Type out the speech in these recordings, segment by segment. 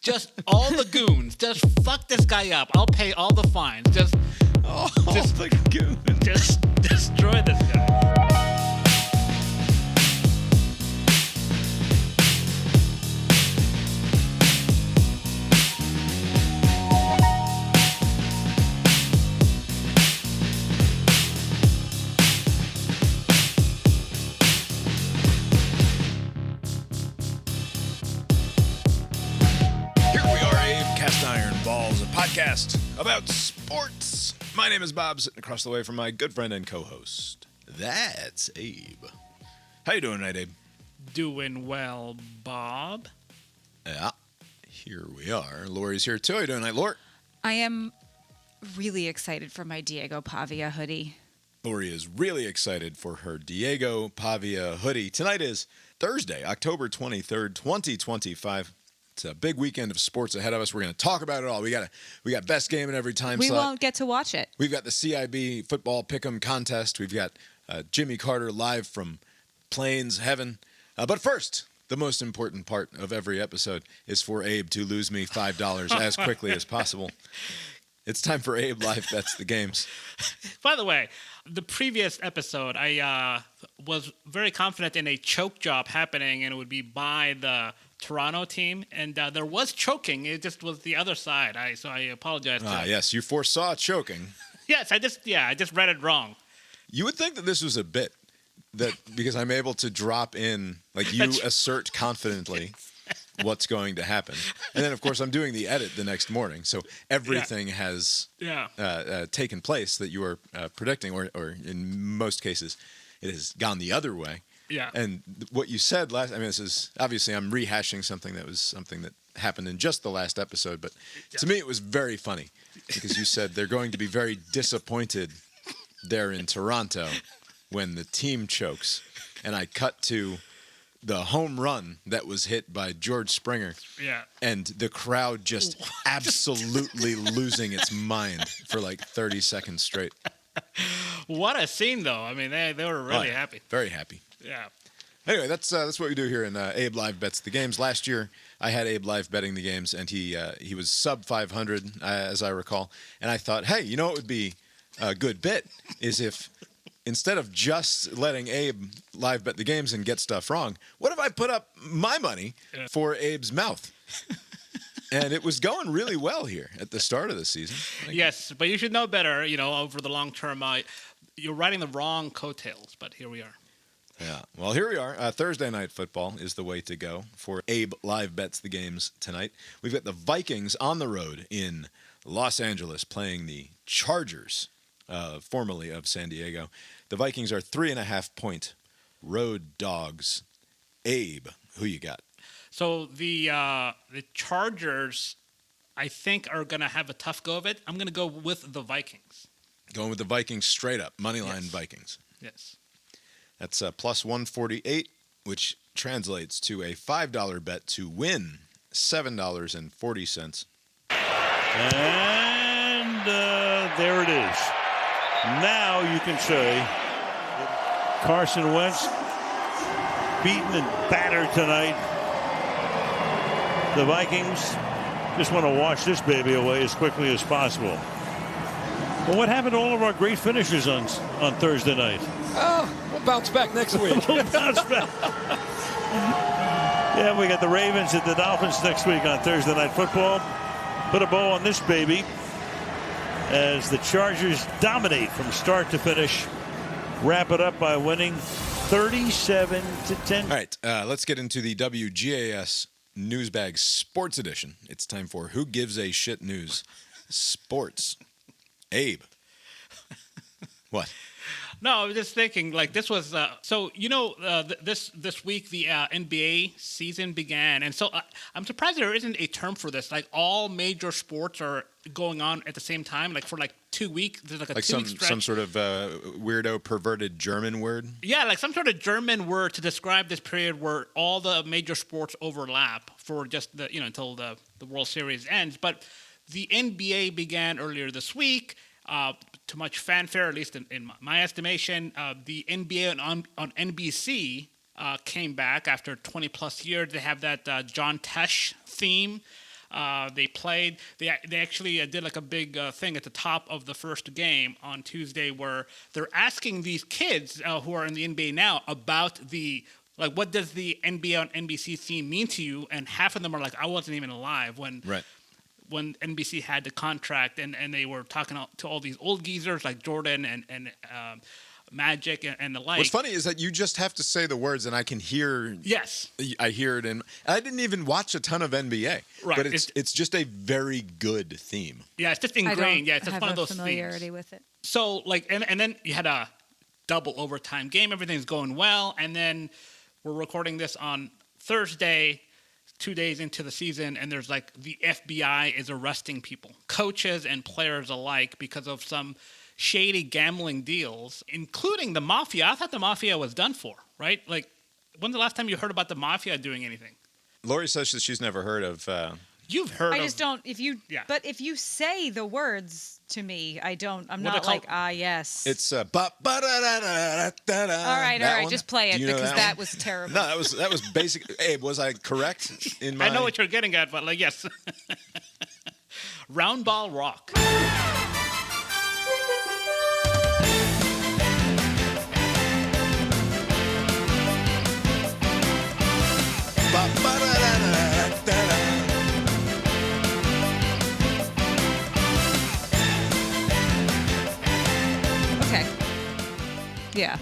Just all the goons. Just fuck this guy up. I'll pay all the fines. Just the goons. Just destroy this guy. Podcast about sports. My name is Bob, sitting across the way from my good friend and co-host. That's Abe. How you doing tonight, Abe? Doing well, Bob. Yeah, here we are. Lori's here too. How you doing tonight, Lori? I am really excited for my Diego Pavia hoodie. Lori is really excited for her Diego Pavia hoodie. Tonight is Thursday, October 23rd, 2025. It's a big weekend of sports ahead of us. We're going to talk about it all. We got best game in every time slot. We won't get to watch it. We've got the CIB football pick'em contest. We've got Jimmy Carter live from Plains Heaven. But first, the most important part of every episode is for Abe to lose me $5 as quickly as possible. It's time for Abe Live Bets the Games. By the way, the previous episode, I was very confident in a choke job happening, and it would be by the Toronto team, and there was choking. It just was the other side. So I apologize. Yes, you foresaw choking. Yes, I just read it wrong. You would think that this was a bit, that because I'm able to drop in, like you assert confidently what's going to happen. And then, of course, I'm doing the edit the next morning, so everything has taken place that you are predicting, or in most cases, it has gone the other way. Yeah. And what you said this is, obviously I'm rehashing something that happened in just the last episode, but to me it was very funny because you said they're going to be very disappointed there in Toronto when the team chokes. And I cut to the home run that was hit by George Springer. Yeah. And the crowd just absolutely losing its mind for like 30 seconds straight. What a scene, though. I mean, they were really happy. Very happy. Yeah. Anyway, that's what we do here in Abe Live Bets the Games. Last year, I had Abe Live betting the games, and he was sub 500, as I recall. And I thought, hey, you know what would be a good bit is if instead of just letting Abe live bet the games and get stuff wrong, what if I put up my money for Abe's mouth? And it was going really well here at the start of the season. Yes, but you should know better, over the long term. You're riding the wrong coattails, but here we are. Yeah, well, here we are. Thursday night football is the way to go for Abe Live Bets the Games tonight. We've got the Vikings on the road in Los Angeles playing the Chargers, formerly of San Diego. The Vikings are 3.5-point road dogs. Abe, who you got? So the Chargers, I think, are going to have a tough go of it. I'm going to go with the Vikings. Going with the Vikings straight up, moneyline Vikings. Yes. That's plus 148, which translates to a $5 bet to win $7.40. And there it is. Now you can say Carson Wentz beaten and battered tonight. The Vikings just want to wash this baby away as quickly as possible. Well, what happened to all of our great finishers on Thursday night? Oh, we'll bounce back next week. We'll bounce back. Yeah, we got the Ravens and the Dolphins next week on Thursday Night Football. Put a bow on this baby as the Chargers dominate from start to finish. Wrap it up by winning 37-10. All right, let's get into the WGAS NewsBag Sports Edition. It's time for Who Gives a Shit News Sports. Abe. What? No, I was just thinking, this was, this week the NBA season began, and so I'm surprised there isn't a term for this. Like, all major sports are going on at the same time, for 2 weeks. There's a 2 week stretch. Some sort of weirdo, perverted German word? Yeah, some sort of German word to describe this period where all the major sports overlap for just until the World Series ends. But the NBA began earlier this week. To much fanfare, at least in my estimation. The NBA on NBC came back after 20-plus years. They have that John Tesh theme. They played. They actually did like a big thing at the top of the first game on Tuesday where they're asking these kids who are in the NBA now about what does the NBA on NBC theme mean to you? And half of them are like, I wasn't even alive when NBC had the contract, and they were talking to all these old geezers like Jordan and Magic and the like. What's funny is that you just have to say the words, and I can hear. Yes, I hear it, and I didn't even watch a ton of NBA, right? But it's just a very good theme. Yeah, it's just ingrained. Yeah, it's just one of those familiarity themes. with it. So and then you had a double overtime game. Everything's going well, and then we're recording this on Thursday, 2 days into the season, and there's like the FBI is arresting people, coaches and players alike, because of some shady gambling deals, including the mafia. I thought the mafia was done for, right? Like, when's the last time you heard about the mafia doing anything? Lori says that she's never heard of. You've heard. I just don't. Yeah. But if you say the words to me, I don't. I'm What not they like call- It's yes. all All right, just play it because that that was terrible. No, that was basic. Abe, was I correct in my? I know what you're getting at, but like, yes. Round ball rock. Okay. Yeah.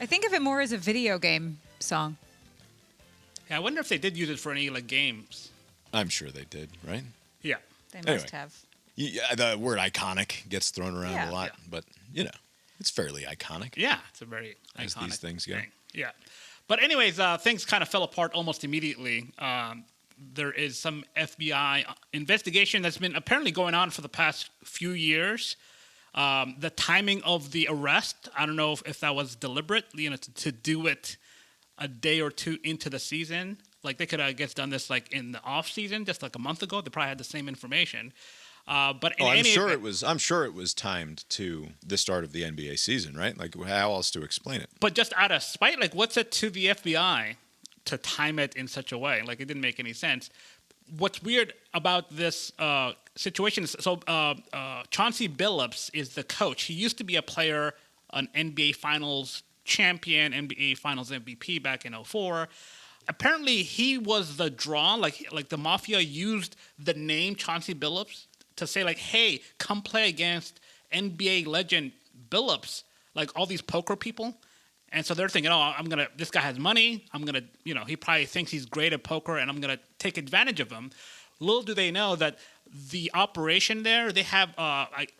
I think of it more as a video game song. Yeah, I wonder if they did use it for any like games. I'm sure they did, right? Yeah. They Anyway. must have. Yeah, the word iconic gets thrown around Yeah. a lot, Yeah. but it's fairly iconic. Yeah, it's a very As iconic these things go. thing. Yeah. But anyways, things kind of fell apart almost immediately. There is some FBI investigation that's been apparently going on for the past few years. The timing of the arrest, I don't know if that was deliberate, to do it a day or two into the season. Like they could have, I guess, done this like in the off season, just like a month ago. They probably had the same information. But in I'm any sure event, I'm sure it was timed to the start of the NBA season, right? Like how else to explain it? But just out of spite, like what's it to the FBI to time it in such a way? Like it didn't make any sense. What's weird about this situation is, Chauncey Billups is the coach. He used to be a player, an NBA Finals champion, NBA Finals MVP back in 2004. Apparently, he was the draw. Like the mafia used the name Chauncey Billups to say like, "Hey, come play against NBA legend Billups." Like all these poker people. And so they're thinking, this guy has money. He probably thinks he's great at poker, and I'm going to take advantage of him. Little do they know that the operation there, they have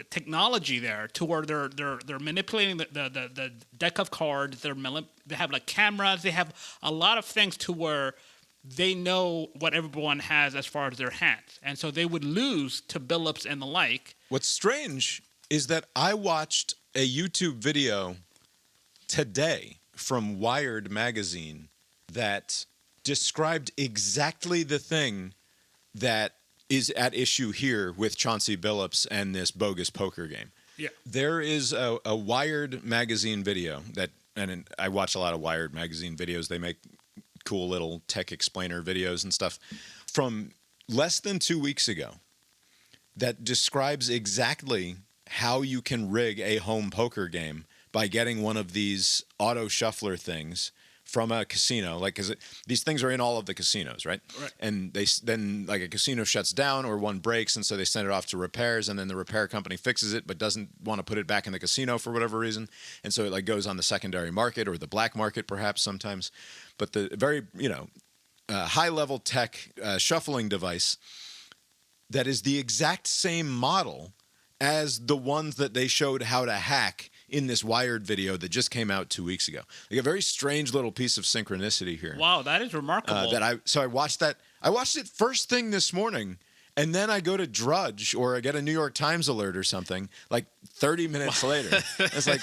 technology there to where they're manipulating the deck of cards. They have like cameras. They have a lot of things to where they know what everyone has as far as their hands. And so they would lose to Billups and the like. What's strange is that I watched a YouTube video today from Wired magazine that described exactly the thing that is at issue here with Chauncey Billups and this bogus poker game. Yeah. There is a Wired magazine video and I watch a lot of Wired magazine videos. They make cool little tech explainer videos and stuff from less than 2 weeks ago that describes exactly how you can rig a home poker game by getting one of these auto shuffler things from a casino, like because these things are in all of the casinos, right? Right. And then like a casino shuts down or one breaks, and so they send it off to repairs, and then the repair company fixes it but doesn't want to put it back in the casino for whatever reason, and so it like goes on the secondary market or the black market perhaps sometimes. But the very high level tech shuffling device that is the exact same model as the ones that they showed how to hack in this Wired video that just came out 2 weeks ago. Like a very strange little piece of synchronicity here. Wow, that is remarkable. I watched that. I watched it first thing this morning, and then I go to Drudge or I get a New York Times alert or something like 30 minutes later. It's like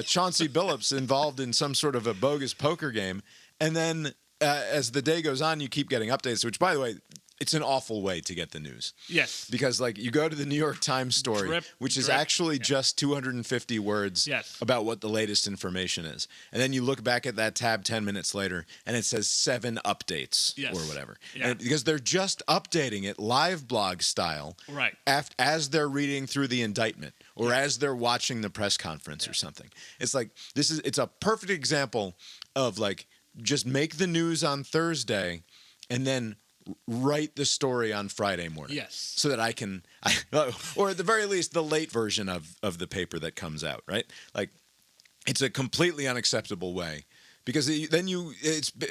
Chauncey Billups involved in some sort of a bogus poker game. And then as the day goes on, you keep getting updates, which, by the way, it's an awful way to get the news. Yes. Because like you go to the New York Times story, which is actually just 250 words about what the latest information is. And then you look back at that tab 10 minutes later and it says 7 updates or whatever. Yeah. And because they're just updating it live blog style as they're reading through the indictment or as they're watching the press conference or something. It's like it's a perfect example of like just make the news on Thursday and then write the story on Friday morning. Yes. So that I can, or at the very least, the late version of the paper that comes out, right? Like, it's a completely unacceptable way because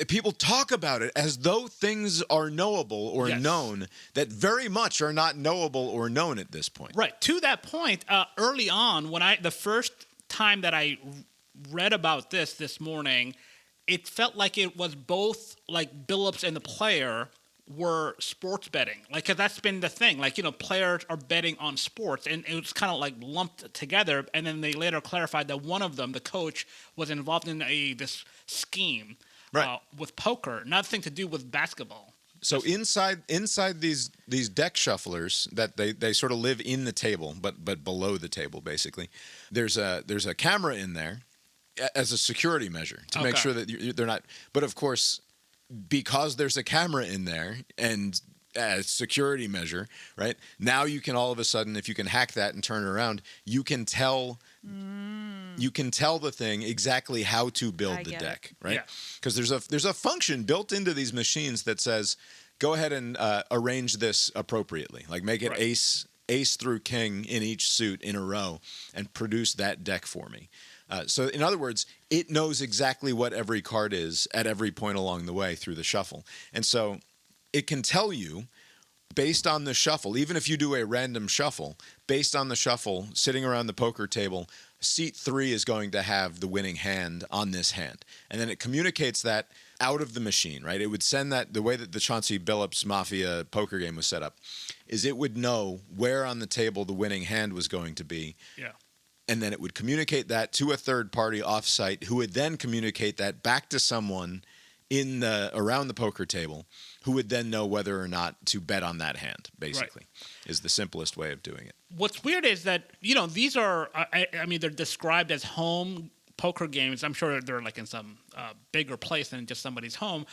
people talk about it as though things are knowable or known that very much are not knowable or known at this point. Right. To that point, early on, the first time that I read about this morning, it felt like it was both like Billups and the player were sports betting, like, because that's been the thing, like, players are betting on sports, and it was kind of like lumped together, and then they later clarified that one of them, the coach, was involved in this scheme with poker, nothing to do with basketball. So inside these deck shufflers that they sort of live in the table, but below the table basically, there's a camera in there as a security measure to make sure that they're not. But of course, because there's a camera in there and as security measure, right? Now you can all of a sudden, if you can hack that and turn it around, you can tell the thing exactly how to build the deck, right? Because there's a function built into these machines that says, go ahead and arrange this appropriately, like make it ace through king in each suit in a row and produce that deck for me. So in other words, it knows exactly what every card is at every point along the way through the shuffle. And so it can tell you, based on the shuffle, even if you do a random shuffle, based on the shuffle, sitting around the poker table, seat 3 is going to have the winning hand on this hand. And then it communicates that out of the machine, right? It would send that, the way that the Chauncey Billups Mafia poker game was set up, is it would know where on the table the winning hand was going to be. Yeah. And then it would communicate that to a third party offsite, who would then communicate that back to someone around the poker table, who would then know whether or not to bet on that hand. Basically, is the simplest way of doing it. What's weird is that these are, I mean, they're described as home poker games. I'm sure they're like in some bigger place than just somebody's home.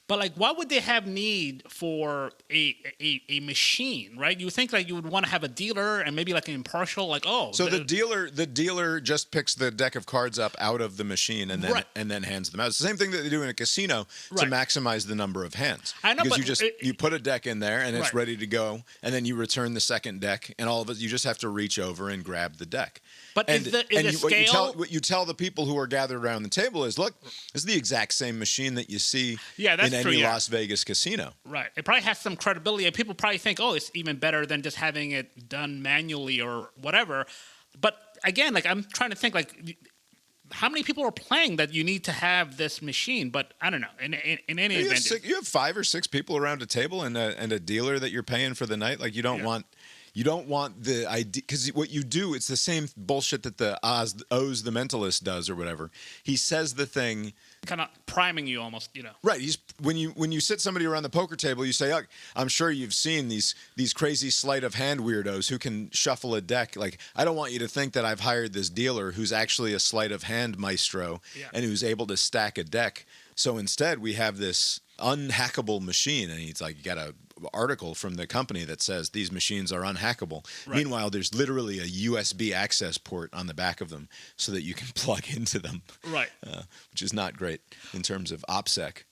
But like, why would they have need for a machine, right? You would think like you would want to have a dealer and maybe like an impartial, like So the dealer just picks the deck of cards up out of the machine and then hands them out. It's the same thing that they do in a casino to maximize the number of hands. I know, because you put a deck in there and it's ready to go, and then you return the second deck, and all of it you just have to reach over and grab the deck. But what you tell the people who are gathered around the table is, look, this is the exact same machine that you see in any Las Vegas casino. Right. It probably has some credibility. People probably think, it's even better than just having it done manually or whatever. But again, like, I'm trying to think, like, how many people are playing that you need to have this machine? But I don't know. In any event, you have 5 or 6 people around a table and a dealer that you're paying for the night. Like, you don't want. You don't want the idea, because what you do, it's the same bullshit that the Oz the Mentalist does or whatever. He says the thing, kind of priming you almost, Right. When you sit somebody around the poker table, you say, "Oh, I'm sure you've seen these crazy sleight of hand weirdos who can shuffle a deck. Like, I don't want you to think that I've hired this dealer who's actually a sleight of hand maestro and who's able to stack a deck. So instead, we have this unhackable machine." And he's like, you got a article from the company that says these machines are unhackable. Right. Meanwhile, there's literally a USB access port on the back of them so that you can plug into them. Right. Which is not great in terms of OPSEC.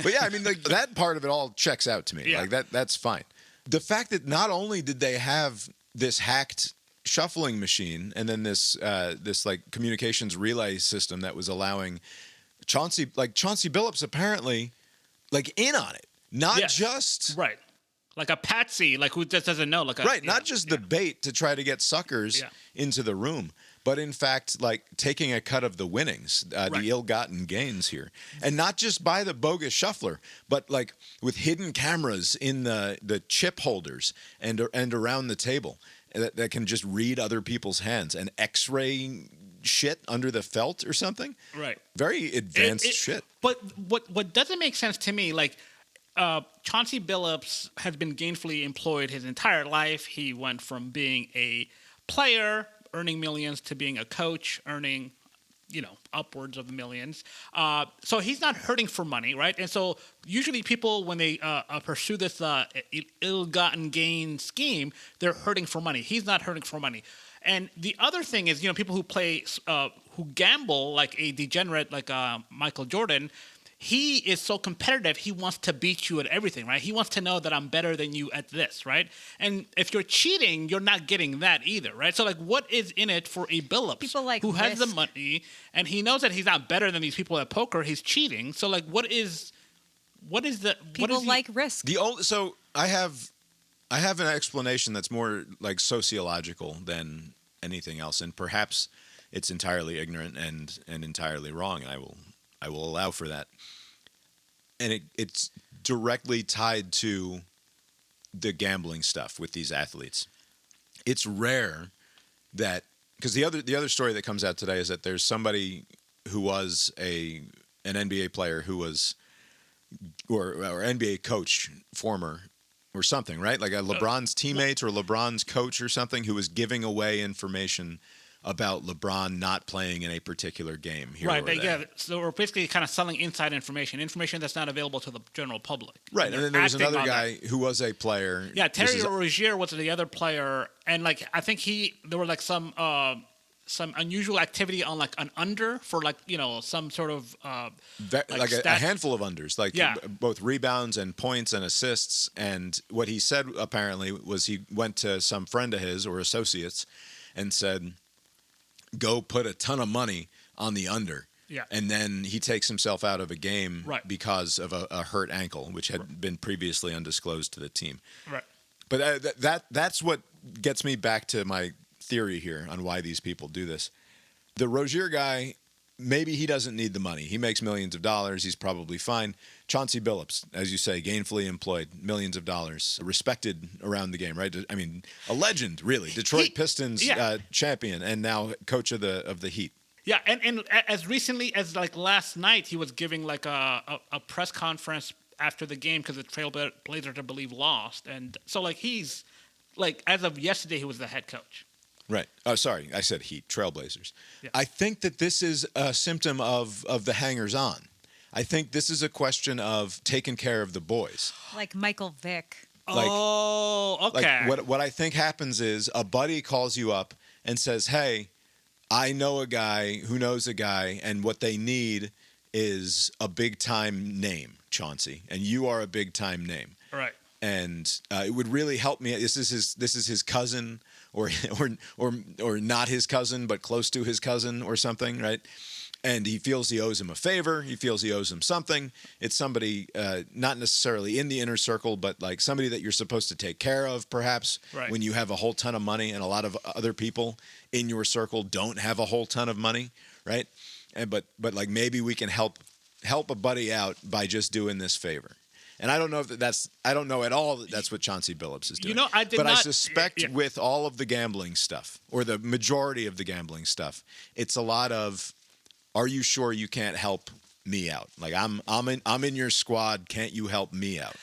But yeah, I mean, that part of it all checks out to me. Yeah. Like that's fine. The fact that not only did they have this hacked shuffling machine and then this like communications relay system that was allowing Chauncey Billups apparently like in on it. Not just like a patsy, like who just doesn't know, like not just the bait to try to get suckers into the room, but in fact, like taking a cut of the winnings, the ill-gotten gains here, and not just by the bogus shuffler, but like with hidden cameras in the chip holders and around the table that can just read other people's hands and X-ray shit under the felt or something. Right. Very advanced shit. But what doesn't make sense to me, like, Chauncey Billups has been gainfully employed his entire life. He went from being a player, earning millions, to being a coach, earning, upwards of millions. So he's not hurting for money, right? And so usually people, when they pursue this ill-gotten gain scheme, they're hurting for money. He's not hurting for money. And the other thing is, people who gamble like a degenerate like Michael Jordan, he is so competitive, he wants to beat you at everything, right? He wants to know that I'm better than you at this, right? And if you're cheating, you're not getting that either, right? So, what is in it for a Billups People like who has the risk. money, and he knows that he's not better than these people at poker, he's cheating. So, what is Like risk. So I have an explanation that's more like sociological than anything else, and perhaps it's entirely ignorant and entirely wrong, and I will allow for that. And it's directly tied to the gambling stuff with these athletes. It's rare that, because the other story that comes out today is that there's somebody who was an NBA player who was or NBA coach, former or something, right? Like a LeBron's teammates or LeBron's coach or something who was giving away information about LeBron not playing in a particular game here or there. So we're basically kind of selling inside information that's not available to the general public. Right, and then there was another guy who was a player. Yeah, Terry Rozier was the other player, and I think there were some unusual activity on an under for some sort of a handful of unders, both rebounds and points and assists. And what he said apparently was he went to some friend of his or associates and said, go put a ton of money on the under. Yeah. And then he takes himself out of a game because of a hurt ankle, which had been previously undisclosed to the team. Right. But that's what gets me back to my theory here on why these people do this. The Rozier guy, maybe he doesn't need the money. He makes millions of dollars. He's probably fine. Chauncey Billups, as you say, gainfully employed, millions of dollars, respected around the game, right? I mean, a legend, really. Detroit Pistons champion, and now coach of the Heat. Yeah, and as recently as last night, he was giving a press conference after the game because the Trailblazers, I believe, lost, and so he's as of yesterday, he was the head coach. Right. Oh, sorry, I said Heat, Trailblazers. Yeah. I think that this is a symptom of the hangers-on. I think this is a question of taking care of the boys. Like Michael Vick. Okay. What I think happens is a buddy calls you up and says, hey, I know a guy who knows a guy, and what they need is a big-time name, Chauncey, and you are a big-time name. Right. And it would really help me. This is his cousin, or not his cousin, but close to his cousin or something, right? And he feels he owes him a favor. He feels he owes him something. It's somebody not necessarily in the inner circle, but somebody that you're supposed to take care of, perhaps, when you have a whole ton of money and a lot of other people in your circle don't have a whole ton of money, right? And but maybe we can help a buddy out by just doing this favor. And I don't know if I don't know at all that that's what Chauncey Billups is doing. I suspect with all of the gambling stuff, or the majority of the gambling stuff, it's a lot of, are you sure you can't help me out? I'm in your squad. Can't you help me out?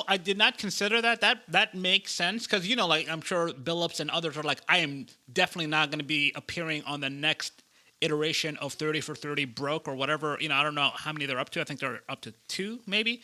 I did not consider that. That makes sense because I'm sure Billups and others are I am definitely not going to be appearing on the next iteration of 30 for 30 broke or whatever. I don't know how many they're up to. I think they're up to 2 maybe.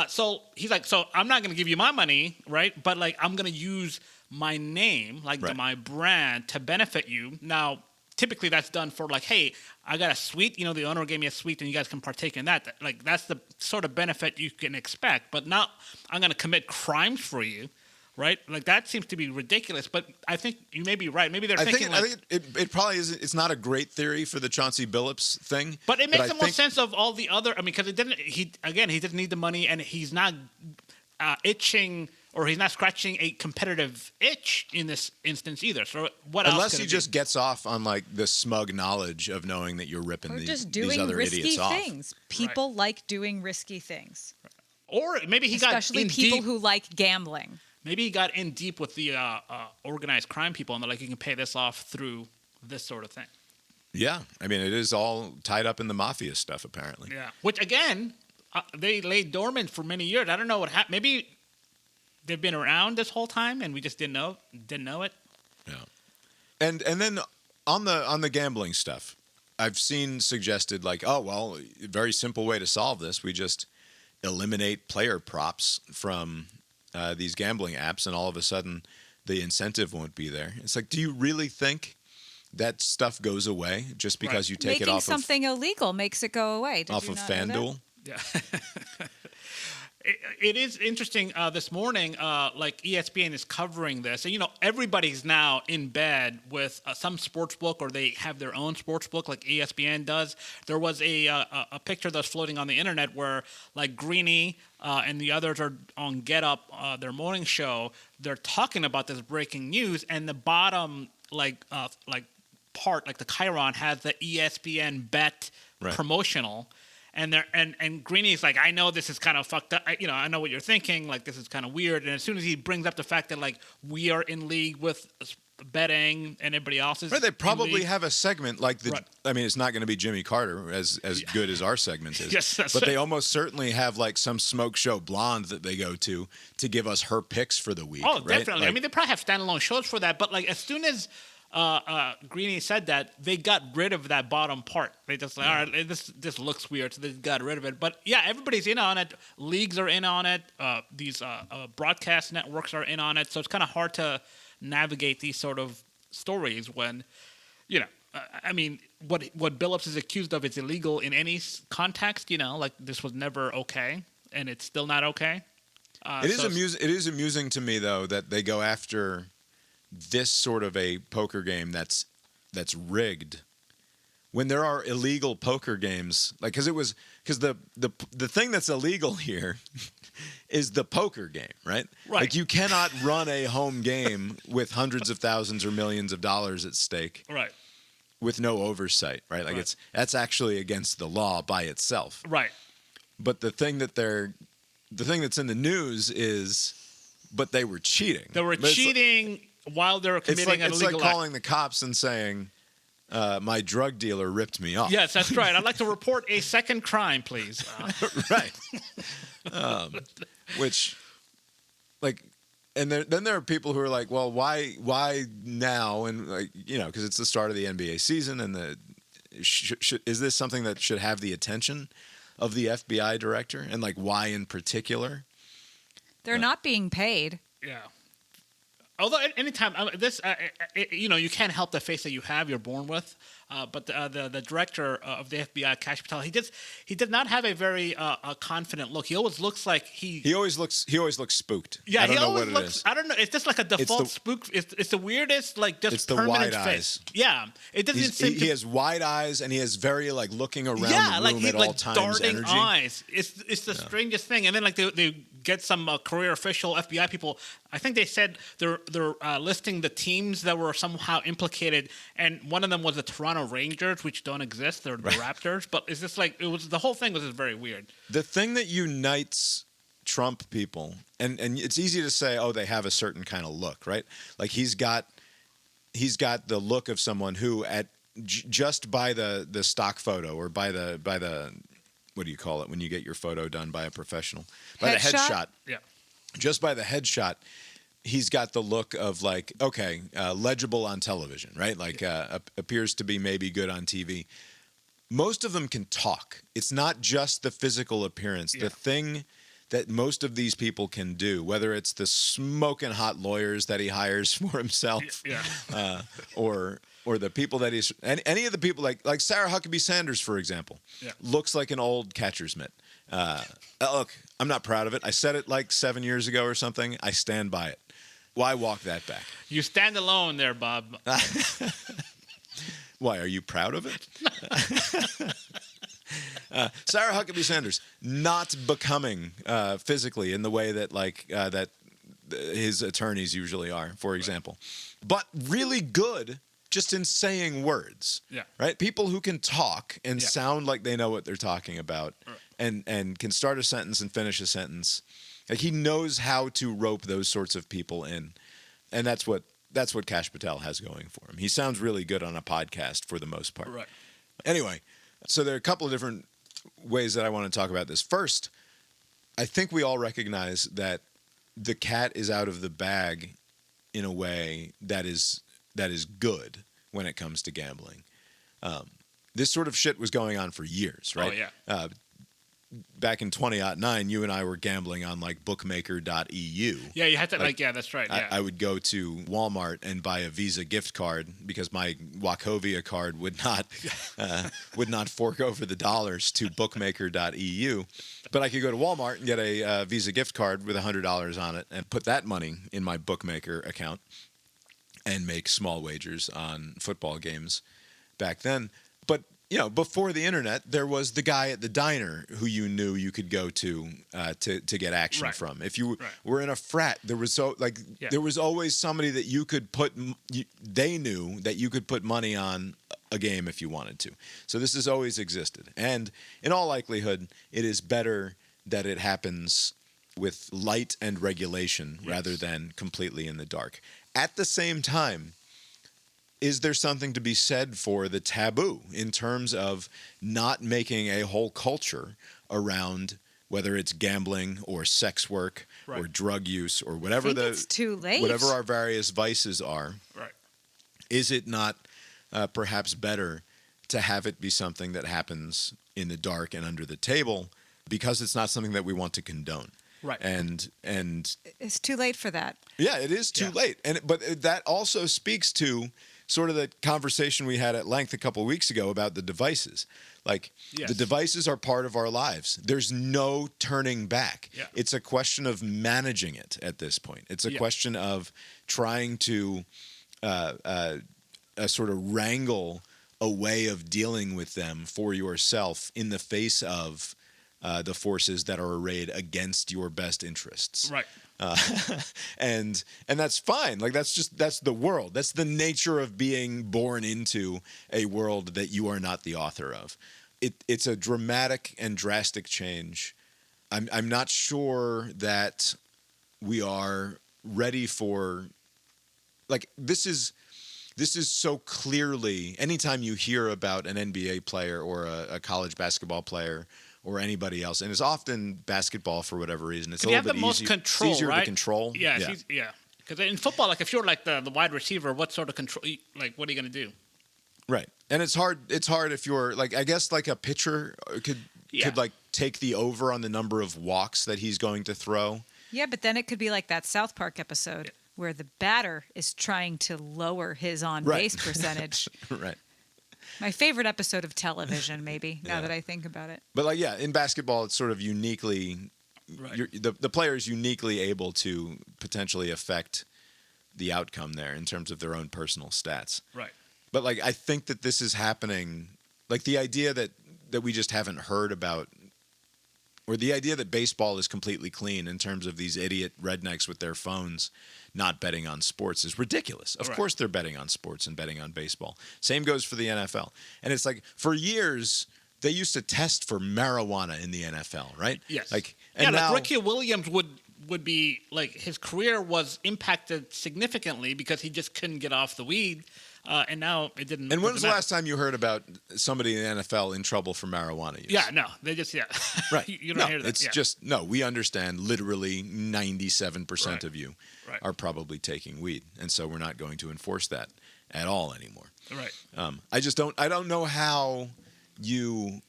So he's so I'm not going to give you my money, right? But I'm going to use my name, my brand, to benefit you. Now, typically that's done for hey, I got a suite. The owner gave me a suite, and you guys can partake in that. That's the sort of benefit you can expect. But not, I'm going to commit crimes for you, right? That seems to be ridiculous. But I think you may be right. Maybe they're thinking. I think it probably isn't. It's not a great theory for the Chauncey Billups thing. But it makes more sense of all the other. I mean, because it didn't. He didn't need the money, and he's not itching. Or he's not scratching a competitive itch in this instance either. So what else? Unless he just gets off on the smug knowledge of knowing that you're ripping these other idiots off. Things. People like doing risky things. Or maybe he got especially in people deep. Who like gambling. Maybe he got in deep with the organized crime people, and they're you can pay this off through this sort of thing. Yeah, I mean it is all tied up in the mafia stuff apparently. Yeah, which again, they lay dormant for many years. I don't know what happened. Maybe they've been around this whole time and we just didn't know it. Yeah. And then on the gambling stuff, I've seen suggested like, oh well, a very simple way to solve this. We just eliminate player props from these gambling apps, and all of a sudden the incentive won't be there. It's like, do you really think that stuff goes away just because you take it off something illegal makes it go away? Did off you of not know FanDuel? Yeah. It is interesting this morning, like ESPN is covering this. And, everybody's now in bed with some sports book, or they have their own sports book like ESPN does. There was a picture that's floating on the internet where like Greeny and the others are on Get Up, their morning show. They're talking about this breaking news, and the bottom part, like the chyron, has the ESPN bet promotional. And Greeny's like, I know this is kind of fucked up. I know what you're thinking. Like, this is kind of weird. And as soon as he brings up the fact that, like, we are in league with betting and everybody else is They probably have a segment like the. Right. I mean, it's not going to be Jimmy Carter as good as our segment is. Yes, that's but right. they almost certainly have like some smoke show blonde that they go to give us her picks for the week. Oh, right? definitely. Like, I mean, they probably have standalone shows for that. But, like, as soon as Greeny said that, they got rid of that bottom part. They just like, all right, this looks weird, so they got rid of it. But yeah, everybody's in on it. Leagues are in on it. These broadcast networks are in on it. So it's kind of hard to navigate these sort of stories when, I mean, what Billups is accused of is illegal in any context. Like this was never okay, and it's still not okay. It is amusing to me though that they go after this sort of a poker game that's rigged when there are illegal poker games, like because the thing that's illegal here is the poker game, right? Like you cannot run a home game with hundreds of thousands or millions of dollars at stake, right, with no oversight, right? Like that's actually against the law by itself, right. But the thing that's in the news is, but they were cheating. They were cheating while they were committing an illegal act. It's like calling the cops and saying, my drug dealer ripped me off. Yes, that's right. I'd like to report a second crime, please. Right. Which, like, and then there are people who are like, well, why now? And like, because it's the start of the NBA season, and is this something that should have the attention of the FBI director? And like, why in particular? They're not being paid. Yeah. Although anytime you can't help the face that you have, you're born with. But the director of the FBI, Kash Patel, he did not have a very confident look. He always looks like he always looks spooked. Yeah, I don't he know always what looks. it is. I don't know. It's just like a default spook. It's the weirdest, like just it's the permanent wide face. eyes. Yeah, it doesn't seem. He has wide eyes and he has very like looking around the room like at all times darting energy. eyes. It's the strangest thing. And then like they get some career official FBI people. I think they said they're listing the teams that were somehow implicated, and one of them was the Toronto Rangers, which don't exist. They're the Raptors. But it's just like the whole thing was just very weird. The thing that unites Trump people, and it's easy to say, oh, they have a certain kind of look, right? Like he's got the look of someone who just by the stock photo or by the what do you call it when you get your photo done by a professional? By the headshot. Yeah. Just by the headshot, he's got the look of like, okay, legible on television, right? Like appears to be maybe good on TV. Most of them can talk. It's not just the physical appearance. Yeah. The thing that most of these people can do, whether it's the smoking hot lawyers that he hires for himself, or the people that he's, and any of the people like Sarah Huckabee Sanders, for example, looks like an old catcher's mitt. Look, I'm not proud of it. I said it like 7 years ago or something. I stand by it. Why walk that back? You stand alone there, Bob. Why, are you proud of it? Sarah Huckabee Sanders, not becoming physically in the way that that his attorneys usually are, for example, but really good just in saying words. Yeah. Right? People who can talk and sound like they know what they're talking about, and can start a sentence and finish a sentence. Like he knows how to rope those sorts of people in, and that's what Kash Patel has going for him. He sounds really good on a podcast for the most part. Right. Anyway, so there are a couple of different ways that I want to talk about this. First, I think we all recognize that the cat is out of the bag in a way that is good when it comes to gambling. This sort of shit was going on for years, right? Oh, yeah. Back in 2009, you and I were gambling on like bookmaker.eu. Yeah, you had to yeah, that's right. Yeah. I would go to Walmart and buy a Visa gift card because my Wachovia card would not fork over the dollars to bookmaker.eu. But I could go to Walmart and get a Visa gift card with $100 on it and put that money in my bookmaker account and make small wagers on football games back then. But before the internet, there was the guy at the diner who you knew you could go to get action from. If you were in a frat, there was there was always somebody that you could put. They knew that you could put money on a game if you wanted to. So this has always existed, and in all likelihood, it is better that it happens with light and regulation rather than completely in the dark. At the same time, is there something to be said for the taboo in terms of not making a whole culture around whether it's gambling or sex work or drug use or whatever it's too late. Whatever our various vices are? Right. Is it not perhaps better to have it be something that happens in the dark and under the table because it's not something that we want to condone? Right. And it's too late for that. Yeah, it is too late. But that also speaks to sort of the conversation we had at length a couple of weeks ago about the devices. Like, the devices are part of our lives. There's no turning back. Yeah. It's a question of managing it at this point. It's a question of trying to sort of wrangle a way of dealing with them for yourself in the face of the forces that are arrayed against your best interests. Right. And that's fine. Like that's the world. That's the nature of being born into a world that you are not the author of. It's a dramatic and drastic change. I'm not sure that we are ready for, like, this is so clearly, anytime you hear about an NBA player or a college basketball player or anybody else, and it's often basketball for whatever reason. It's a little bit control, easier right? to control. Yeah. Because in football, like if you're like the wide receiver, what sort of control? Like, what are you going to do? Right, and it's hard. It's hard if you're like, I guess like a pitcher could like take the over on the number of walks that he's going to throw. Yeah, but then it could be like that South Park episode where the batter is trying to lower his on-base percentage. Right. My favorite episode of television, maybe, now that I think about it. But like, in basketball, it's sort of uniquely, the player is uniquely able to potentially affect the outcome there in terms of their own personal stats. Right. But like, I think that this is happening, like the idea that we just haven't heard about, or the idea that baseball is completely clean in terms of these idiot rednecks with their phones not betting on sports is ridiculous. Of course they're betting on sports and betting on baseball. Same goes for the NFL. And it's like, for years, they used to test for marijuana in the NFL, right? Yes. Like, and now, like Ricky Williams would be, like, his career was impacted significantly because he just couldn't get off the weed. And now it didn't. And when was the last time you heard about somebody in the NFL in trouble for marijuana use? Yeah, no, they just right. you don't hear that. It's just we understand. Literally 97% of you are probably taking weed, and so we're not going to enforce that at all anymore. Right. I just don't. I don't know how you,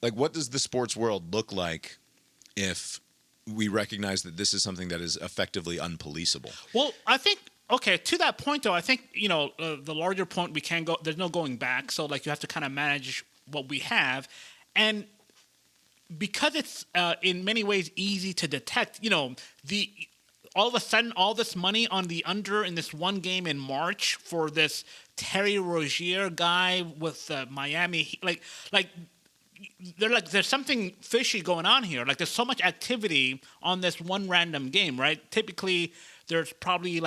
like, what does the sports world look like if we recognize that this is something that is effectively unpoliceable? Well, I think. Okay, to that point, though, I think, the larger point, we can't go, there's no going back. So, like, you have to kind of manage what we have. And because it's in many ways easy to detect, all of a sudden, all this money on the under in this one game in March for this Terry Rozier guy with Miami, there's something fishy going on here. Like, there's so much activity on this one random game, right? Typically, there's probably,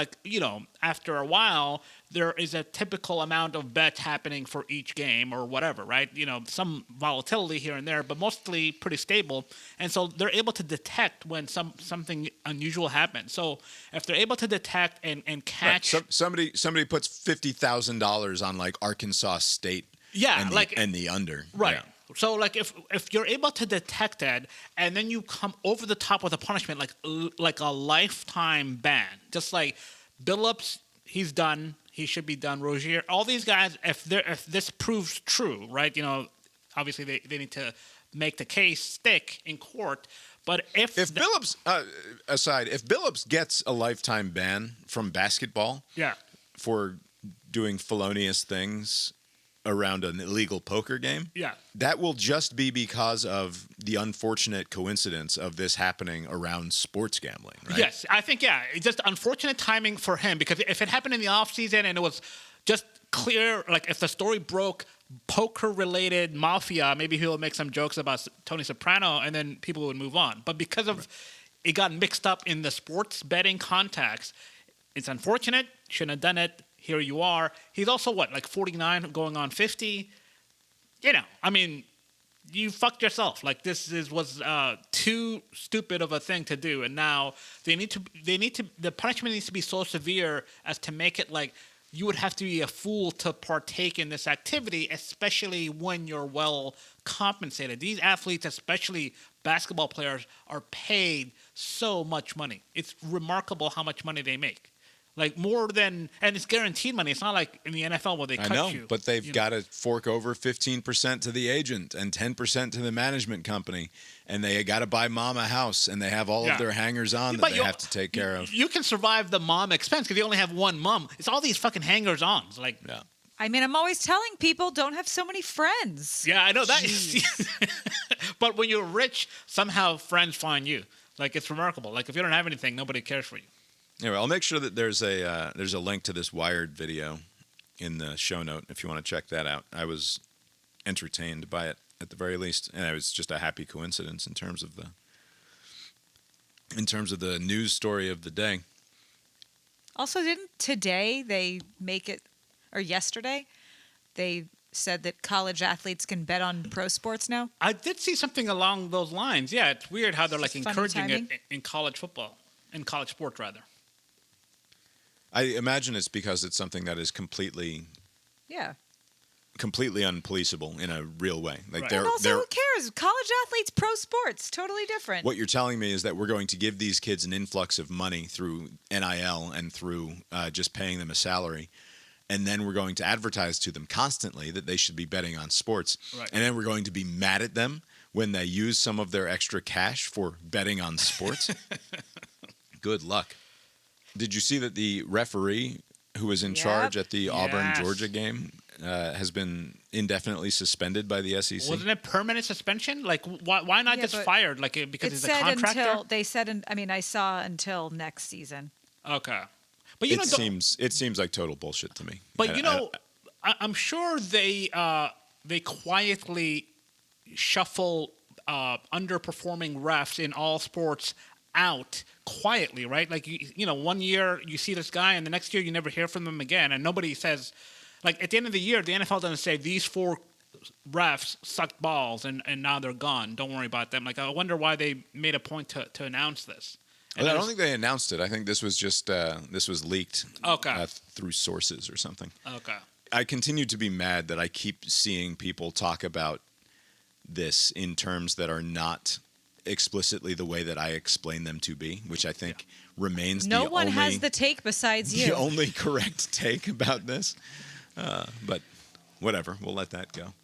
after a while, there is a typical amount of bets happening for each game or whatever, right? Some volatility here and there, but mostly pretty stable. And so they're able to detect when something unusual happens. So if they're able to detect and catch... Right. Somebody puts $50,000 on, like, Arkansas State and the under. Right. Yeah. So like if you're able to detect it and then you come over the top with a punishment like a lifetime ban, just like Billups, he's done. He should be done. Rozier, all these guys, if this proves true, right? Obviously they need to make the case stick in court. But if Billups if Billups gets a lifetime ban from basketball, for doing felonious things around an illegal poker game, that will just be because of the unfortunate coincidence of this happening around sports gambling, right? Yes, I think, it's just unfortunate timing for him, because if it happened in the offseason and it was just clear, like if the story broke poker-related mafia, maybe he'll make some jokes about Tony Soprano and then people would move on. But because of it got mixed up in the sports betting context, it's unfortunate, shouldn't have done it. Here you are. He's also, like 49 going on 50? I mean, you fucked yourself. Like, was too stupid of a thing to do. And now the punishment needs to be so severe as to make it like you would have to be a fool to partake in this activity, especially when you're well compensated. These athletes, especially basketball players, are paid so much money. It's remarkable how much money they make. Like more than, and it's guaranteed money. It's not like in the NFL where they cut you. I know, but they've got to fork over 15% to the agent and 10% to the management company, and they got to buy mom a house, and they have all of their hangers-on that they have to take care of. You can survive the mom expense because you only have one mom. It's all these fucking hangers-ons. Like, I mean, I'm always telling people don't have so many friends. Yeah, I know that. But when you're rich, somehow friends find you. Like, it's remarkable. Like, if you don't have anything, nobody cares for you. Anyway, I'll make sure that there's a link to this Wired video in the show note if you want to check that out. I was entertained by it at the very least, and it was just a happy coincidence in terms of the news story of the day. Also, didn't today they make it, or yesterday, they said that college athletes can bet on pro sports now? I did see something along those lines. Yeah, it's weird how they're like encouraging it in college football, in college sport rather. I imagine it's because it's something that is completely unpoliceable in a real way. Like and also, who cares? College athletes, pro sports, totally different. What you're telling me is that we're going to give these kids an influx of money through NIL and through just paying them a salary, and then we're going to advertise to them constantly that they should be betting on sports, and then we're going to be mad at them when they use some of their extra cash for betting on sports. Good luck. Did you see that the referee who was in charge at the Auburn-Georgia game has been indefinitely suspended by the SEC? Wasn't it permanent suspension? Like, why not just fired? Like, because he's a contractor? I saw until next season. Okay. But it seems like total bullshit to me. But I'm sure they quietly shuffle underperforming refs in all sports out quietly, right? Like, 1 year you see this guy and the next year you never hear from them again, and nobody says, like, at the end of the year the NFL doesn't say these 4 refs sucked balls and now they're gone, don't worry about them. Like, I wonder why they made a point to announce this. Well, I don't think they announced it. I think this was just this was leaked through sources or something. Okay. I continue to be mad that I keep seeing people talk about this in terms that are not explicitly the way that I explain them to be, which I think remains no one has the take besides you. The only correct take about this. But whatever, we'll let that go.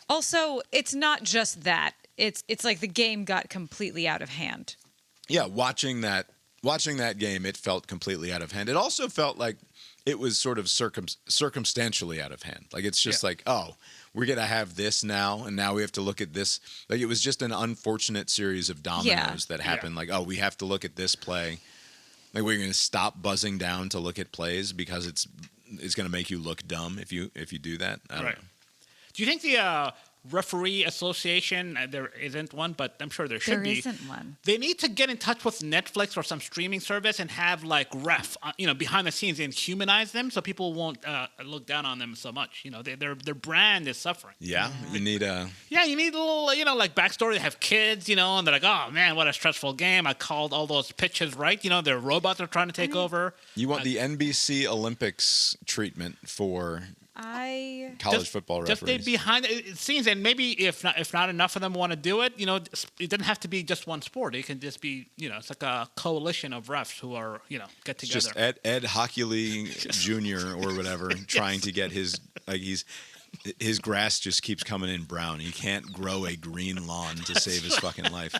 Also, it's not just that. It's like the game got completely out of hand. Yeah, watching that game, it felt completely out of hand. It also felt like it was sort of circumstantially out of hand. Like, it's just like, oh, we're going to have this now, and now we have to look at this. Like, it was just an unfortunate series of dominoes that happened. Like, oh, we have to look at this play. Like, we're going to stop buzzing down to look at plays because it's going to make you look dumb if you do that. I don't know. Do you think the referee association, there isn't one, but I'm sure there should be. There isn't one. They need to get in touch with Netflix or some streaming service and have like behind the scenes and humanize them so people won't look down on them so much. Their brand is suffering. Yeah, you need a... Yeah, you need a little, like backstory. They have kids, and they're like, oh man, what a stressful game. I called all those pitches right. Their robots are trying to take over. You want the NBC Olympics treatment for College football Just referees. they behind it seems, and maybe if not enough of them want to do it, it doesn't have to be just one sport. It can just be, it's like a coalition of refs who are, get It's together. just Ed Hockley Jr. or whatever trying to get his his grass just keeps coming in brown. He can't grow a green lawn to save his fucking life.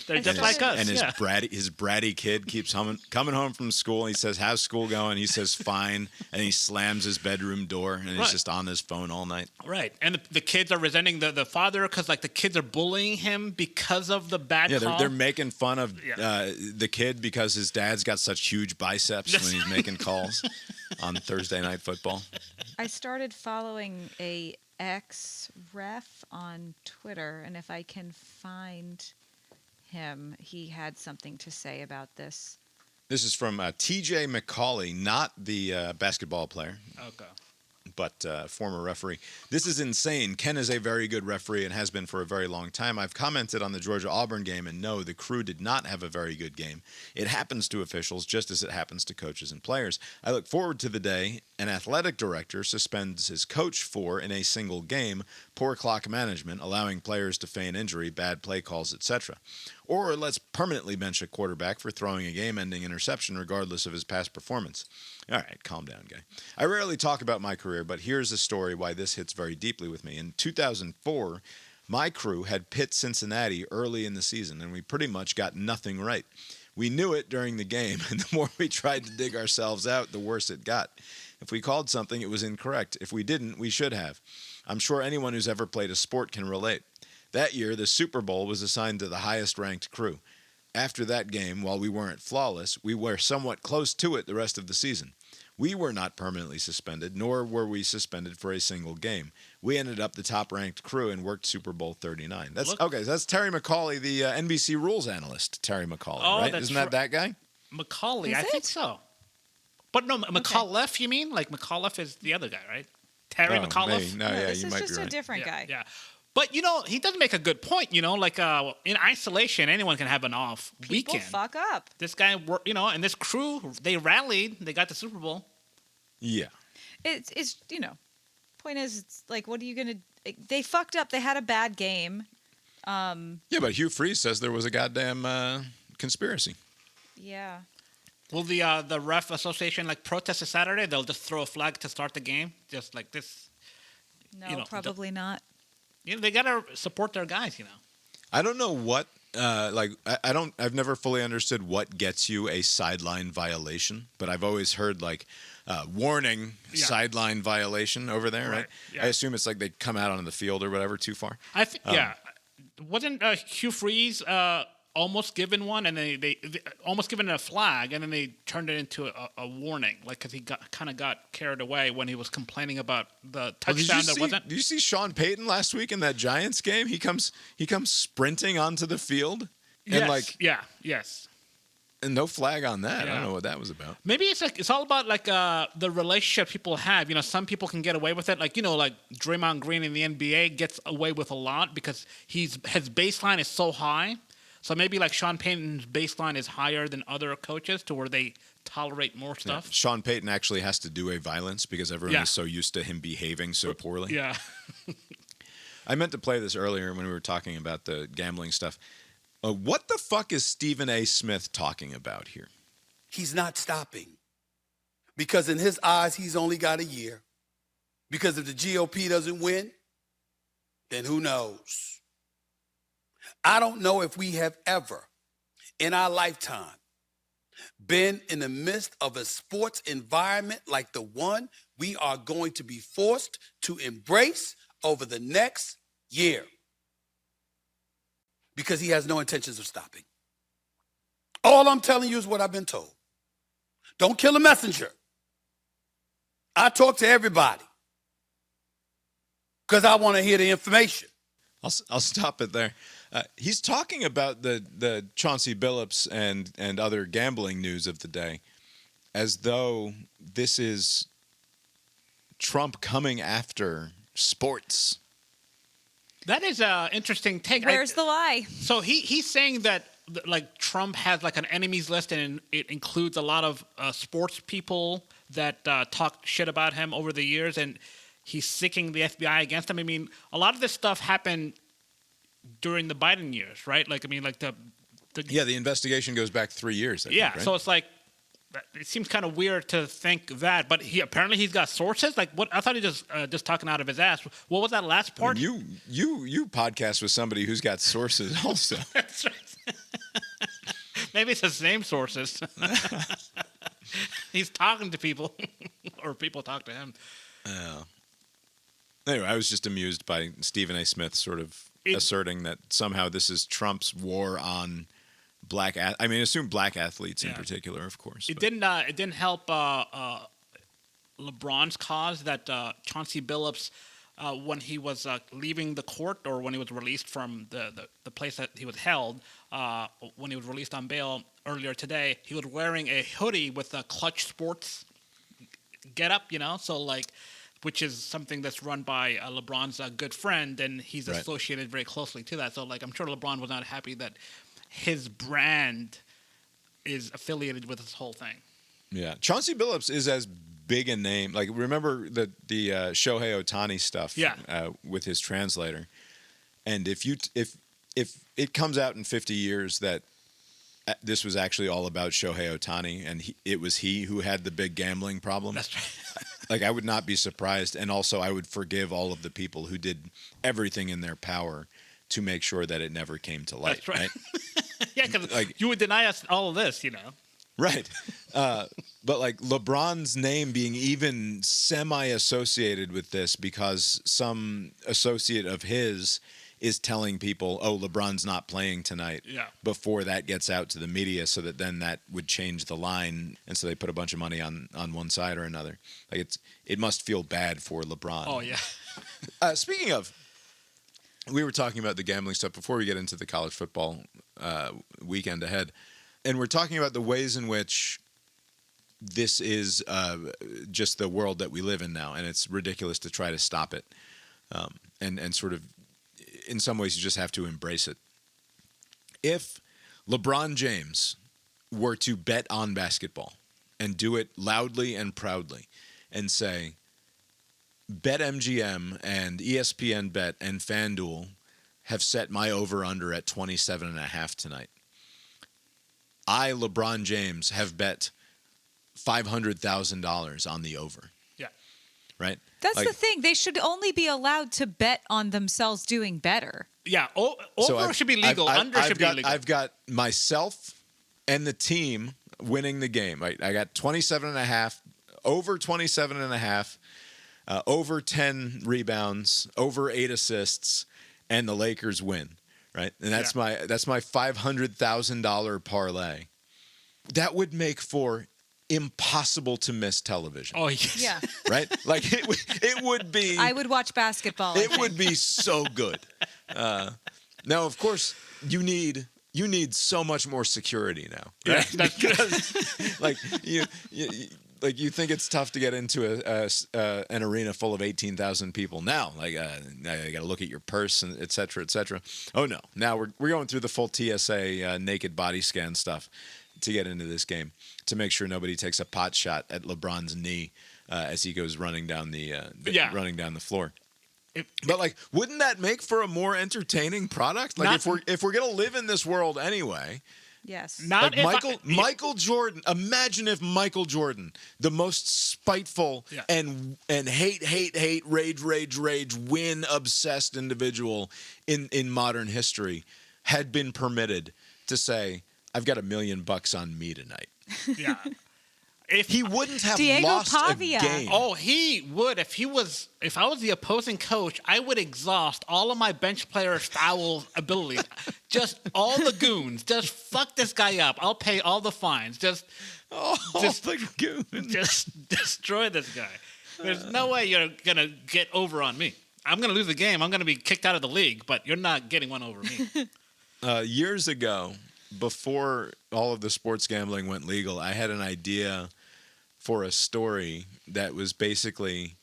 They're just like us. And his yeah. bratty kid keeps coming home from school. And he says, "How's school going?" He says, "Fine." And he slams his bedroom door and he's just on his phone all night. Right. And the kids are resenting the father because the kids are bullying him because of the bad call. Yeah, they're making fun of the kid because his dad's got such huge biceps when he's making calls on Thursday Night Football. I started following a ex-ref on Twitter, and if I can find him, he had something to say about this. This is from T.J. McCauley, not the basketball player. Okay. But former referee. This is insane. Ken is a very good referee and has been for a very long time. I've commented on the Georgia-Auburn game, and no, the Crew did not have a very good game. It happens to officials just as it happens to coaches and players. I look forward to the day an athletic director suspends his coach for, in a single game, poor clock management, allowing players to feign injury, bad play calls, etc. Or let's permanently bench a quarterback for throwing a game-ending interception regardless of his past performance. All right, calm down, guy. I rarely talk about my career, but here's a story why this hits very deeply with me. In 2004, my Crew had Pitt Cincinnati early in the season, and we pretty much got nothing right. We knew it during the game, and the more we tried to dig ourselves out, the worse it got. If we called something, it was incorrect. If we didn't, we should have. I'm sure anyone who's ever played a sport can relate. That year, the Super Bowl was assigned to the highest-ranked Crew. After that game, while we weren't flawless, we were somewhat close to it the rest of the season. We were not permanently suspended, nor were we suspended for a single game. We ended up the top-ranked Crew and worked Super Bowl 39. Okay, so that's Terry McCauley, the NBC rules analyst, Terry McCauley, right? Isn't that guy? McCauley, Is I think it? so. But no, McAuliffe, you mean? Like McAuliffe is the other guy, right? Terry McAuliffe? No, yeah, this you is might just be a right. different guy. Yeah. But, he does make a good point, like in isolation, anyone can have an off People weekend. fuck up. This guy, and this Crew, they rallied. They got the Super Bowl. Yeah. It's point is, it's like, what are you going to... They fucked up. They had a bad game. Yeah, but Hugh Freeze says there was a goddamn conspiracy. Yeah. Will the ref association protest this Saturday? They'll just throw a flag to start the game, just like this. No, probably not. They gotta support their guys. I don't know what I've never fully understood what gets you a sideline violation, but I've always heard warning sideline violation over there, right? Yeah. I assume it's like they come out on the field or whatever too far. I think wasn't Hugh Freeze almost given one, and they almost given it a flag, and then they turned it into a warning, because he got carried away when he was complaining about the touchdown that wasn't. Did you see Sean Payton last week in that Giants game? He comes sprinting onto the field, and yes. And no flag on that. Yeah. I don't know what that was about. Maybe it's all about the relationship people have. Some people can get away with it. Like Draymond Green in the NBA gets away with a lot because his baseline is so high. So maybe Sean Payton's baseline is higher than other coaches to where they tolerate more stuff. Yeah. Sean Payton actually has to do a violence because everyone is so used to him behaving so poorly. Yeah. I meant to play this earlier when we were talking about the gambling stuff. What the fuck is Stephen A. Smith talking about here? He's not stopping. Because in his eyes, he's only got a year. Because if the GOP doesn't win, then who knows? I don't know if we have ever, in our lifetime, been in the midst of a sports environment like the one we are going to be forced to embrace over the next year. Because he has no intentions of stopping. All I'm telling you is what I've been told. Don't kill a messenger. I talk to everybody because I want to hear the information. I'll stop it there. He's talking about the Chauncey Billups and other gambling news of the day as though this is Trump coming after sports. That is an interesting take. Where's the lie? So he's saying that Trump has an enemies list, and it includes a lot of sports people that talk shit about him over the years. And he's sicking the FBI against him. I mean, a lot of this stuff happened during the Biden years, right? Like, I mean, like the the investigation goes back 3 years. I think, right? so it's like it seems kind of weird to think that, but he's got sources. Like, what? I thought he just talking out of his ass. What was that last part? You podcast with somebody who's got sources also. That's right. Maybe it's the same sources. He's talking to people, or people talk to him. Anyway, I was just amused by Stephen A. Smith sort of asserting that somehow this is Trump's war on black. Assume black athletes in particular, of course. It didn't help LeBron's cause that Chauncey Billups, when he was leaving the court or when he was released from the place that he was held, when he was released on bail earlier today, he was wearing a hoodie with a Clutch Sports getup, so like, which is something that's run by LeBron's good friend, and he's associated very closely to that. So like, I'm sure LeBron was not happy that his brand is affiliated with this whole thing. Yeah, Chauncey Billups is as big a name. Like, remember the Shohei Ohtani stuff? With his translator. And if it comes out in 50 years that this was actually all about Shohei Ohtani, and it was he who had the big gambling problem. That's right. Like, I would not be surprised, and also I would forgive all of the people who did everything in their power to make sure that it never came to light. That's right. Yeah, because like, you would deny us all of this, Right. But like LeBron's name being even semi-associated with this because some associate of his is telling people, oh, LeBron's not playing tonight, before that gets out to the media, so that then that would change the line, and so they put a bunch of money on one side or another. Like, it must feel bad for LeBron. Oh, yeah. Speaking of, we were talking about the gambling stuff before we get into the college football weekend ahead, and we're talking about the ways in which this is just the world that we live in now, and it's ridiculous to try to stop it, and sort of, in some ways, you just have to embrace it. If LeBron James were to bet on basketball and do it loudly and proudly and say, BetMGM and ESPN Bet and FanDuel have set my over-under at 27.5 tonight. I, LeBron James, have bet $500,000 on the over. Yeah. Right? That's the thing. They should only be allowed to bet on themselves doing better. Yeah. Over should be legal. Under should be illegal. I've got myself and the team winning the game. Right? I got 27.5, over 27.5, over 10 rebounds, over 8 assists, and the Lakers win. Right? And that's my $500,000 parlay. That would make for impossible to miss television. Oh, yes. Yeah. Right? Like, it would be. I would watch basketball. It would be so good. Now, of course, you need so much more security now. Right? Yeah, that's because, like, you think it's tough to get into an arena full of 18,000 people now. Like, now you got to look at your purse and et cetera, et cetera. Oh no! Now we're going through the full TSA naked body scan stuff to get into this game, to make sure nobody takes a pot shot at LeBron's knee as he goes running down the floor. But like, wouldn't that make for a more entertaining product? Like, if we're gonna live in this world anyway. Yes. Not like Michael Jordan. Imagine if Michael Jordan, the most spiteful and hate, rage, win obsessed individual in modern history, had been permitted to say, "I've got $1 million on me tonight." Yeah. He wouldn't have Diego lost Pavia. a game. Oh, he would. If I was the opposing coach, I would exhaust all of my bench player foul abilities. Just all the goons. Just fuck this guy up. I'll pay all the fines. Just the goons. Just destroy this guy. There's no way you're gonna get over on me. I'm gonna lose the game. I'm gonna be kicked out of the league. But you're not getting one over me. Years ago, before all of the sports gambling went legal, I had an idea for a story that was basically,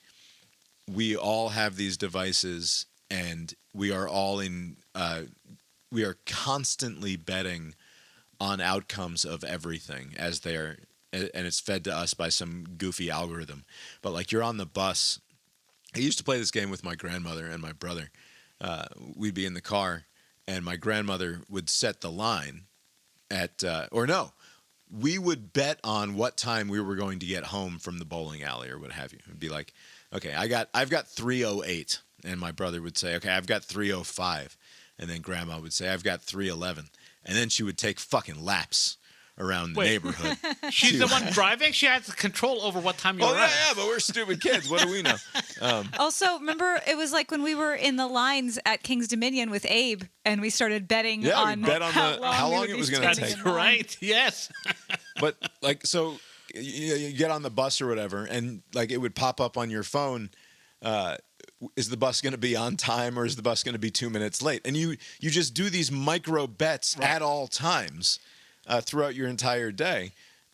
we all have these devices and we are all we are constantly betting on outcomes of everything as they're, and it's fed to us by some goofy algorithm. But like, you're on the bus I used to play this game with my grandmother and my brother. We'd be in the car, and my grandmother would set the line at, we would bet on what time we were going to get home from the bowling alley or what have you. It'd be like, okay, I've got 3:08, and my brother would say, okay, I've got 3:05, and then Grandma would say, I've got 3:11, and then she would take fucking laps around the neighborhood. She's the one driving. She has control over what time you're at. Yeah, but we're stupid kids. What do we know? Also, remember, it was like when we were in the lines at King's Dominion with Abe, and we started betting on, we bet on how long we would it be was going to standing take. in line. Right. Yes. But like, so you get on the bus or whatever, and like it would pop up on your phone. Is the bus going to be on time, or is the bus going to be 2 minutes late? And you just do these micro bets at all times throughout your entire day.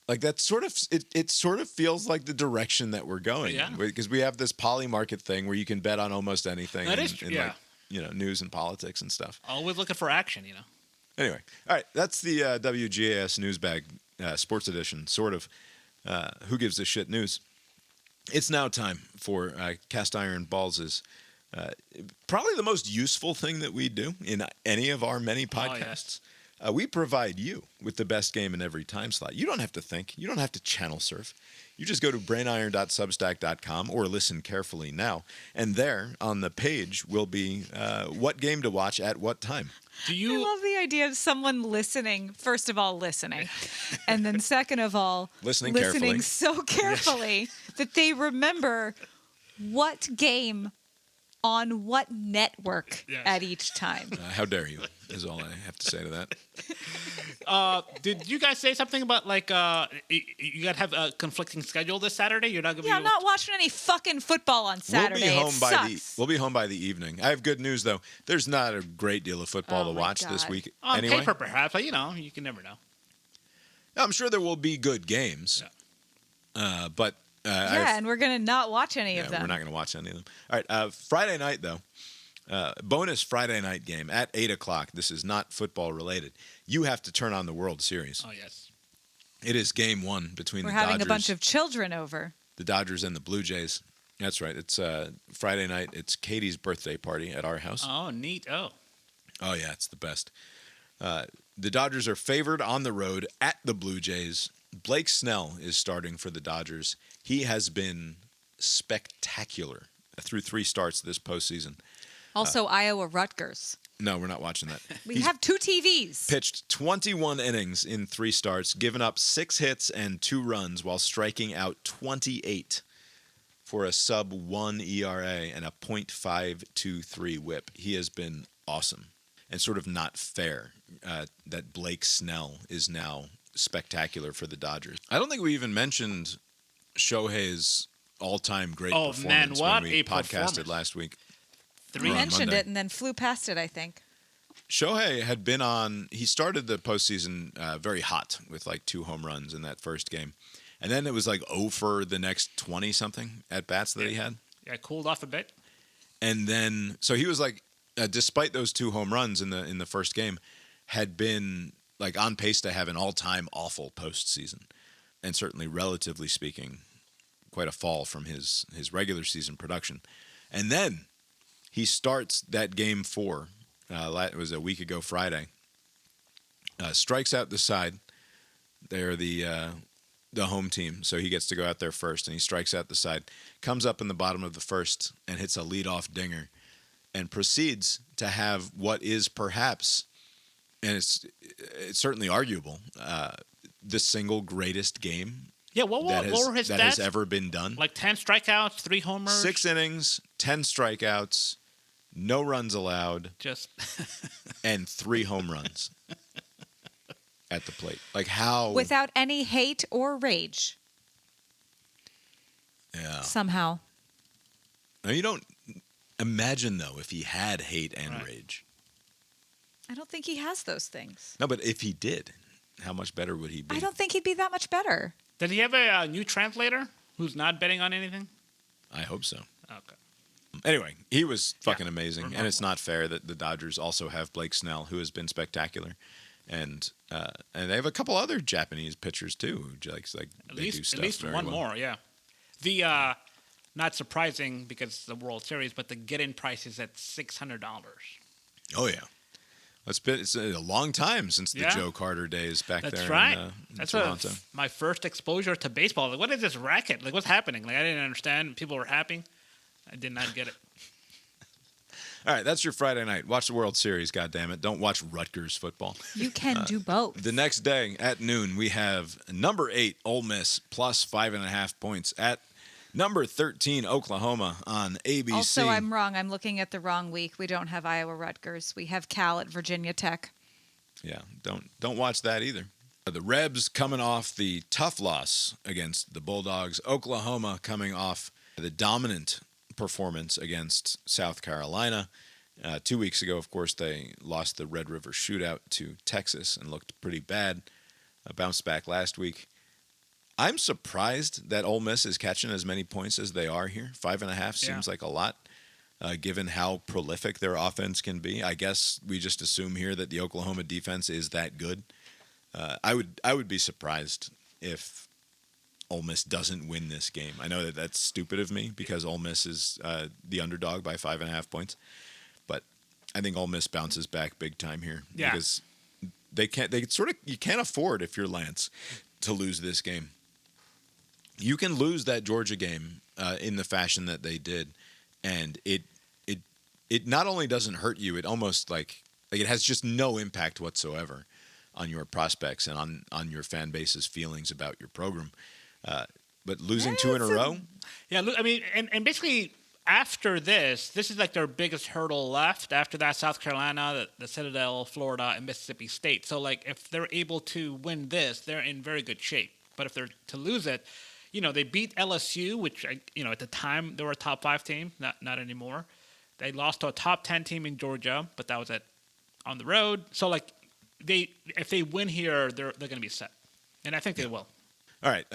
Like that sort of it sort of feels like the direction that we're going in, because we have this poly market thing where you can bet on almost anything. That is true. Like, news and politics and stuff. Always looking for action, Anyway, all right, that's the WGAS NewsBag Sports Edition, sort of. Who gives a shit news? It's now time for Cast Iron Balls' probably the most useful thing that we do in any of our many podcasts. We provide you with the best game in every time slot. You don't have to think. You don't have to channel surf. You just go to brainiron.substack.com or listen carefully now. And there on the page will be what game to watch at what time. I love the idea of someone listening, first of all, listening. And then second of all, listening carefully. So carefully that they remember what game on what network at each time. How dare you, is all I have to say to that. Did you guys say something about like you got to have a conflicting schedule this Saturday? You're not going to be I'm not watching any fucking football on Saturday. We'll be home by the evening. I have good news though. There's not a great deal of football to watch this week. On anyway. paper, perhaps, but you can never know. I'm sure there will be good games, but and we're gonna not watch any of them. We're not gonna watch any of them. All right, Friday night though. Bonus Friday night game at 8:00. This is not football related. You have to turn on the World Series. Oh, yes. It is game one between We're the Dodgers. having a bunch of children over. The Dodgers and the Blue Jays. That's right. It's Friday night. It's Katie's birthday party at our house. Oh, neat. Oh, yeah, it's the best. The Dodgers are favored on the road at the Blue Jays. Blake Snell is starting for the Dodgers. He has been spectacular through 3 starts this postseason. Also, Iowa Rutgers. No, we're not watching that. We have 2 TVs. Pitched 21 innings in 3 starts, given up 6 hits and 2 runs while striking out 28 for a sub-1 ERA and a .523 whip. He has been awesome and sort of not fair that Blake Snell is now spectacular for the Dodgers. I don't think we even mentioned Shohei's all-time great performance when we podcasted last week. We mentioned it and then flew past it, I think. Shohei had been on. He started the postseason very hot with like 2 home runs in that first game. And then it was like 0 for the next 20-something at-bats that he had. Yeah, cooled off a bit. And then, so he was like, despite those 2 home runs in the first game, had been like on pace to have an all-time awful postseason. And certainly, relatively speaking, quite a fall from his regular season production. And then he starts that game 4. It was a week ago Friday. Strikes out the side. They're the home team, so he gets to go out there first, and he strikes out the side. Comes up in the bottom of the first and hits a leadoff dinger, and proceeds to have what is perhaps, and it's certainly arguable, the single greatest game. Yeah, what were his stats? That has ever been done. Like 10 strikeouts, 3 homers. 6 innings, 10 strikeouts, no runs allowed, and 3 home runs at the plate. Like how? Without any hate or rage. Yeah. Somehow. Now you don't imagine though if he had hate and rage. I don't think he has those things. No, but if he did, how much better would he be? I don't think he'd be that much better. Did he have a new translator who's not betting on anything? I hope so. Okay. Anyway, he was fucking amazing, and it's not fair that the Dodgers also have Blake Snell, who has been spectacular, and they have a couple other Japanese pitchers too, who like at they least, do stuff at least very one well. more, yeah. The not surprising because it's the World Series, but the get-in price is at $600. Oh yeah, it's a long time since the Joe Carter days back That's there. right. In That's Toronto. my first exposure to baseball. Like, what is this racket? Like, what's happening? Like, I didn't understand. People were happy. I did not get it. All right, that's your Friday night. Watch the World Series, goddammit. Don't watch Rutgers football. You can do both. The next day at noon, we have number 8, Ole Miss, plus 5.5 points at number 13, Oklahoma on ABC. Also, I'm wrong. I'm looking at the wrong week. We don't have Iowa Rutgers. We have Cal at Virginia Tech. Yeah, don't watch that either. The Rebs coming off the tough loss against the Bulldogs. Oklahoma coming off the dominant performance against South Carolina. 2 weeks ago, of course, they lost the Red River Shootout to Texas and looked pretty bad. Bounced back last week. I'm surprised that Ole Miss is catching as many points as they are here. 5.5 seems like a lot, given how prolific their offense can be. I guess we just assume here that the Oklahoma defense is that good. I would be surprised if Ole Miss doesn't win this game. I know that that's stupid of me because Ole Miss is the underdog by 5.5 points, but I think Ole Miss bounces back big time here because you can't afford, if you're Lance, to lose this game. You can lose that Georgia game in the fashion that they did, and it not only doesn't hurt you, it almost like it has just no impact whatsoever on your prospects and on your fan base's feelings about your program. But losing 2 in a row? Yeah, I mean, and basically after this is like their biggest hurdle left. After that, South Carolina, the Citadel, Florida, and Mississippi State. So, like, if they're able to win this, they're in very good shape. But if they're to lose it, they beat LSU, which, at the time, they were a top 5 team, not anymore. They lost to a top 10 team in Georgia, but that was on the road. So, like, if they win here, they're going to be set. And I think they will. All right.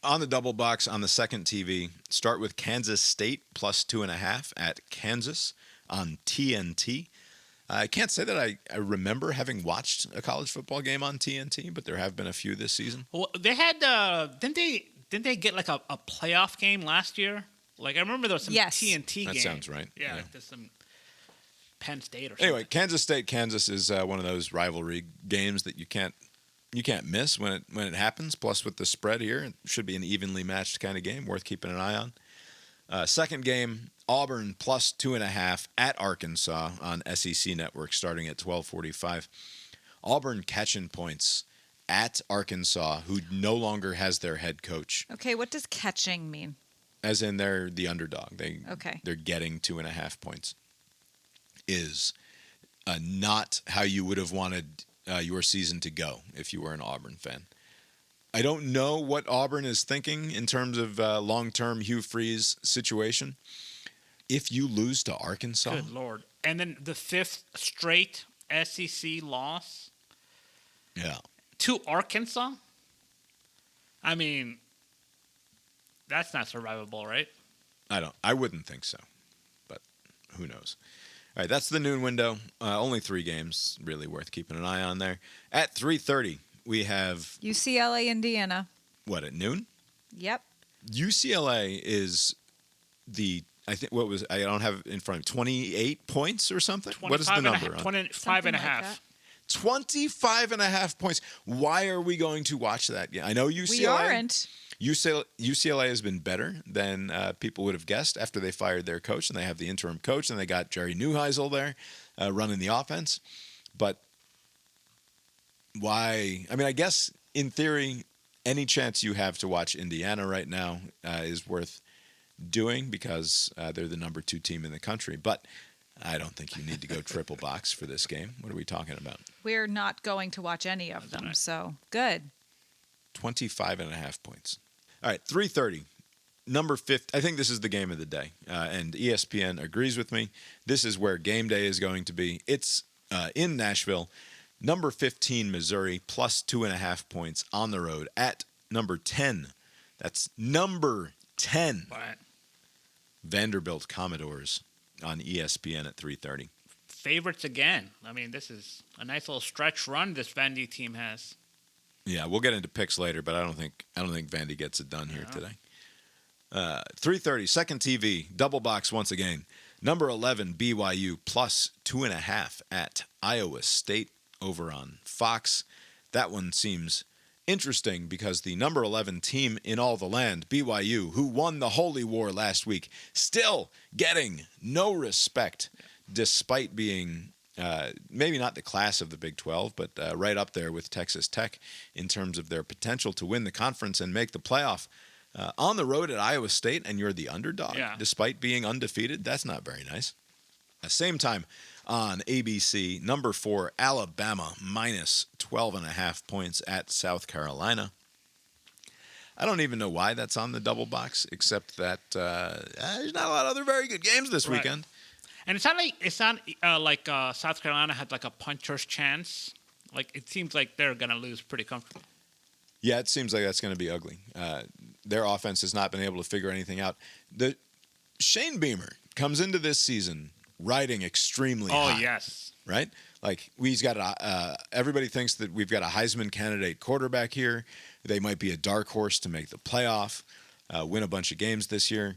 On the double box on the second TV, start with Kansas State plus 2.5 at Kansas on TNT. I can't say that I remember having watched a college football game on TNT, but there have been a few this season. Well, they had didn't they get like a playoff game last year? Like, I remember there was some TNT game. That sounds right. Yeah. Like there's some Penn State or something. Anyway, Kansas State, Kansas is one of those rivalry games that you can't miss when it happens. Plus, with the spread here, it should be an evenly matched kind of game, worth keeping an eye on. Second game, Auburn plus 2.5 at Arkansas on SEC Network, starting at 12:45. Auburn catching points at Arkansas, who no longer has their head coach. Okay, what does catching mean? As in they're the underdog. They're getting 2.5 points. Is not how you would have wanted your season to go if you were an Auburn fan. I don't know what Auburn is thinking in terms of long-term Hugh Freeze situation. If you lose to Arkansas... Good Lord. And then the 5th straight SEC loss. Yeah. To Arkansas? I mean, that's not survivable, right? I wouldn't think so, but who knows. All right, that's the noon window. Only 3 games really worth keeping an eye on there. At 3:30, we have... UCLA, Indiana. What, at noon? Yep. UCLA is I don't have it in front of me, 28 points or something? What is the number? 25.5. 25.5 points. Why are we going to watch that game? I know UCLA... We aren't. UCLA has been better than people would have guessed after they fired their coach, and they have the interim coach, and they got Jerry Neuheisel there running the offense. But why? I mean, I guess in theory, any chance you have to watch Indiana right now is worth doing because they're the number 2 team in the country. But I don't think you need to go triple box for this game. What are we talking about? We're not going to watch any of them, so good. 25.5 points. All right, 3:30, number 5. I think this is the game of the day, and ESPN agrees with me. This is where game day is going to be. It's in Nashville. Number 15, Missouri, plus 2.5 points on the road at number 10. That's number 10. Right. Vanderbilt Commodores on ESPN at 3:30. Favorites again. I mean, this is a nice little stretch run this Vandy team has. Yeah, we'll get into picks later, but I don't think Vandy gets it done here today. 3:30, second TV, double box once again. Number 11, BYU plus 2.5 at Iowa State over on Fox. That one seems interesting because the number 11 team in all the land, BYU, who won the Holy War last week, still getting no respect despite being maybe not the class of the Big 12, but right up there with Texas Tech in terms of their potential to win the conference and make the playoff. On the road at Iowa State, and you're the underdog, despite being undefeated. That's not very nice. At the same time, on ABC, number 4, Alabama, minus 12.5 points at South Carolina. I don't even know why that's on the double box, except that there's not a lot of other very good games this weekend. And it's not like South Carolina had like a puncher's chance. Like it seems like they're gonna lose pretty comfortably. Yeah, it seems like that's going to be ugly. Their offense has not been able to figure anything out. Shane Beamer comes into this season riding extremely high. Oh, yes. Right? Like, we've got everybody thinks that we've got a Heisman candidate quarterback here. They might be a dark horse to make the playoff, win a bunch of games this year.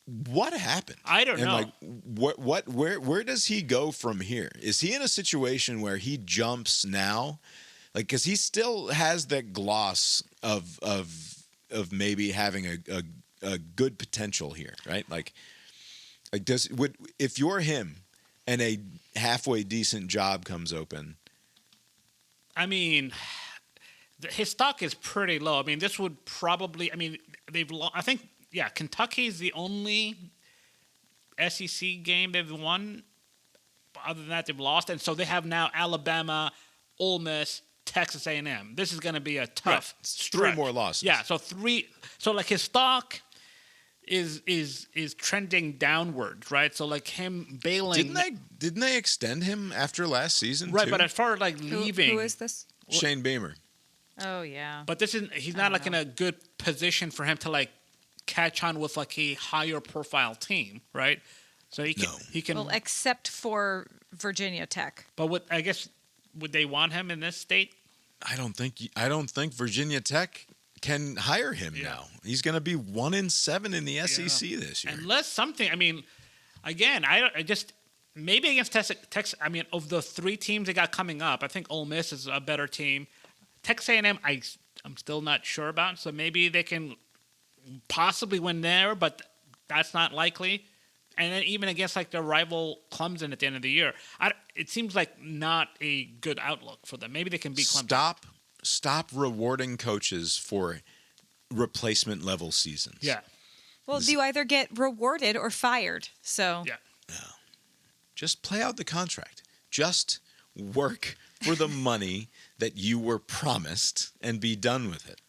What happened? I don't know. Like, where does he go from here? Is he in a situation where he jumps now? Like, because he still has that gloss of maybe having a good potential here, right? Like if you're him and a halfway decent job comes open. I mean, his stock is pretty low. I mean, this would probably. I mean, I think Kentucky's the only SEC game they've won. Other than that, they've lost, and so they have now Alabama, Ole Miss, Texas A&M. This is going to be a tough stretch. 3 more losses. Yeah, so 3. So like his stock is trending downwards, right? So like him bailing. Didn't they extend him after last season? Right, too? but as far as like leaving, who is this? Shane Beamer. Oh yeah. But he's not like in a good position for him to like catch on with like a higher profile team, right? So he can. Well, except for Virginia Tech. But I guess would they want him in this state? I don't think Virginia Tech can hire him now. He's going to be 1-7 in the SEC this year. Unless something. I mean, again, I just maybe against Texas. I mean, of the 3 teams they got coming up, I think Ole Miss is a better team. Texas A&M, I'm still not sure about. So maybe they can possibly win there, but that's not likely. And then even against like their rival Clemson at the end of the year, it seems like not a good outlook for them. Maybe they can beat Clemson. Stop rewarding coaches for replacement level seasons. Yeah. Well, you either get rewarded or fired. So No. Just play out the contract. Just work for the money that you were promised and be done with it.